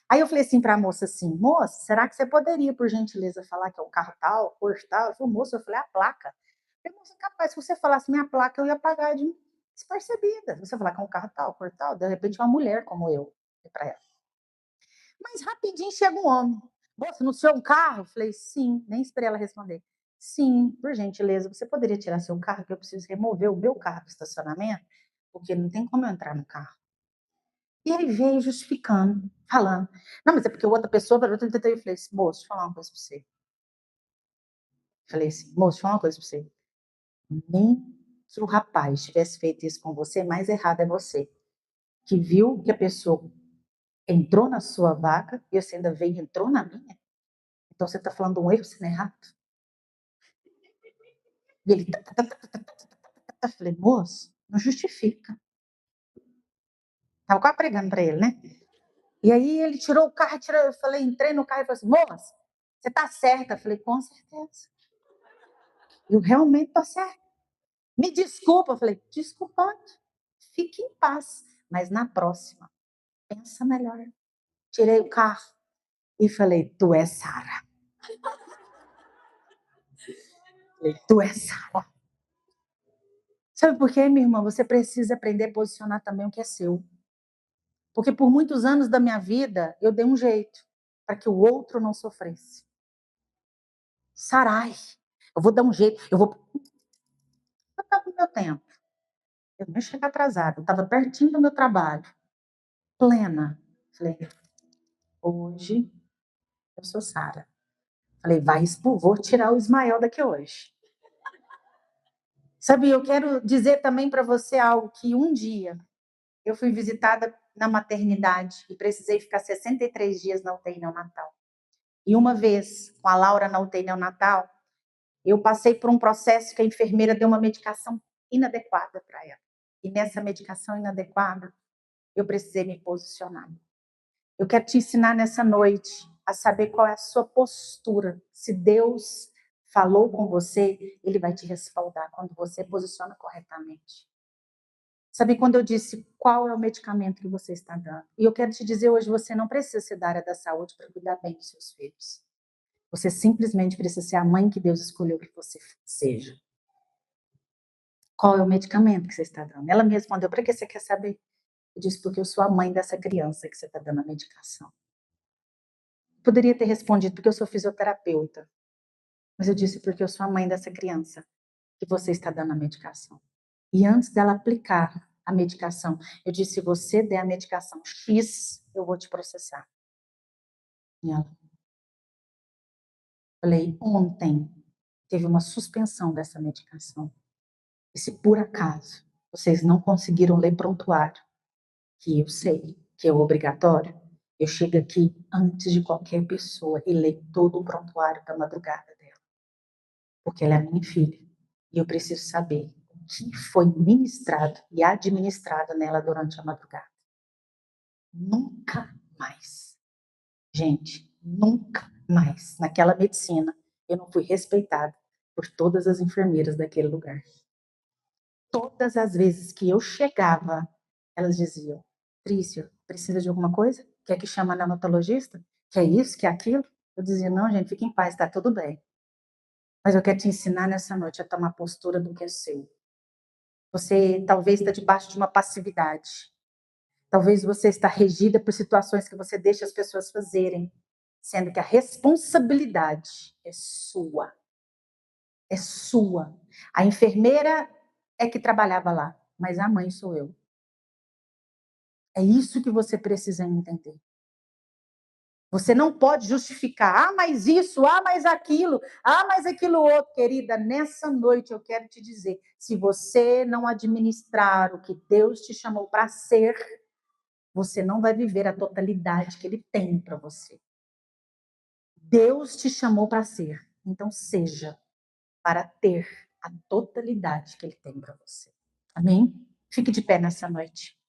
Aí eu falei assim para a moça assim: moça, será que você poderia, por gentileza, falar que é o carro tal, cor tal? Ela falou: moça, eu falei: a placa. Eu falei: moça, capaz, se você falasse minha placa, eu ia pagar de despercebida. Você falar que é um carro tal, cor tal, de repente uma mulher como eu, para ela. Mas rapidinho chega um homem: moça, no seu carro? Eu falei: sim, nem esperei ela responder. Sim, por gentileza, você poderia tirar seu carro, que eu preciso remover o meu carro do estacionamento, porque não tem como eu entrar no carro. E ele veio justificando, falando: não, mas é porque outra pessoa. Eu falei assim: moço, deixa eu falar uma coisa para você. Falei assim: moço, deixa eu falar uma coisa para você. Nem que o rapaz tivesse feito isso com você, mais errado é você. Que viu que a pessoa entrou na sua vaga e você ainda veio e entrou na minha. Então você está falando um erro sendo errado. E ele. Eu falei, moço, não justifica. Estava quase pregando para ele, né? E aí ele tirou o carro, eu falei, entrei no carro e falei assim, moça, você está certa? Eu falei, com certeza. Eu realmente estou certa. Me desculpa. Eu falei, desculpado. Fique em paz. Mas na próxima, pensa melhor. Tirei o carro e falei, tu é Sara. Tu é Sara. Sabe por quê, minha irmã? Você precisa aprender a posicionar também o que é seu. Porque por muitos anos da minha vida, eu dei um jeito para que o outro não sofresse. Sarai, eu vou dar um jeito, eu estava no meu tempo. Eu não ia chegar atrasada, eu estava pertinho do meu trabalho. Plena. Falei, hoje eu sou Sara. Falei, vou tirar o Ismael daqui hoje. Sabe, eu quero dizer também para você algo, que um dia eu fui visitada na maternidade e precisei ficar 63 dias na UTI neonatal. E uma vez, com a Laura na UTI neonatal, eu passei por um processo que a enfermeira deu uma medicação inadequada para ela. E nessa medicação inadequada, eu precisei me posicionar. Eu quero te ensinar nessa noite a saber qual é a sua postura. Se Deus falou com você, Ele vai te respaldar quando você posiciona corretamente. Sabe quando eu disse qual é o medicamento que você está dando? E eu quero te dizer hoje, você não precisa ser da área da saúde para cuidar bem dos seus filhos. Você simplesmente precisa ser a mãe que Deus escolheu que você seja. Qual é o medicamento que você está dando? Ela me respondeu, para que você quer saber? Eu disse, porque eu sou a mãe dessa criança que você está dando a medicação. Poderia ter respondido, porque eu sou fisioterapeuta. Mas eu disse, porque eu sou a mãe dessa criança que você está dando a medicação. E antes dela aplicar a medicação, eu disse, se você der a medicação X, eu vou te processar. E ela, falei, ontem teve uma suspensão dessa medicação. E se por acaso vocês não conseguiram ler prontuário, que eu sei que é obrigatório, eu chego aqui antes de qualquer pessoa e leio todo o prontuário da madrugada dela. Porque ela é minha filha. E eu preciso saber o que foi ministrado e administrado nela durante a madrugada. Nunca mais. Gente, nunca mais. Naquela medicina, eu não fui respeitada por todas as enfermeiras daquele lugar. Todas as vezes que eu chegava, elas diziam, Trício, precisa de alguma coisa? Quer que chame a neonatologista? Quer isso, quer aquilo? Eu dizia, não, gente, fique em paz, está tudo bem. Mas eu quero te ensinar nessa noite a tomar postura do que é seu. Você talvez está debaixo de uma passividade. Talvez você está regida por situações que você deixa as pessoas fazerem, sendo que a responsabilidade é sua. É sua. A enfermeira é que trabalhava lá, mas a mãe sou eu. É isso que você precisa entender. Você não pode justificar, mas isso, mas aquilo, mas aquilo outro. Querida, nessa noite eu quero te dizer, se você não administrar o que Deus te chamou para ser, você não vai viver a totalidade que Ele tem para você. Deus te chamou para ser, então seja para ter a totalidade que Ele tem para você. Amém? Fique de pé nessa noite.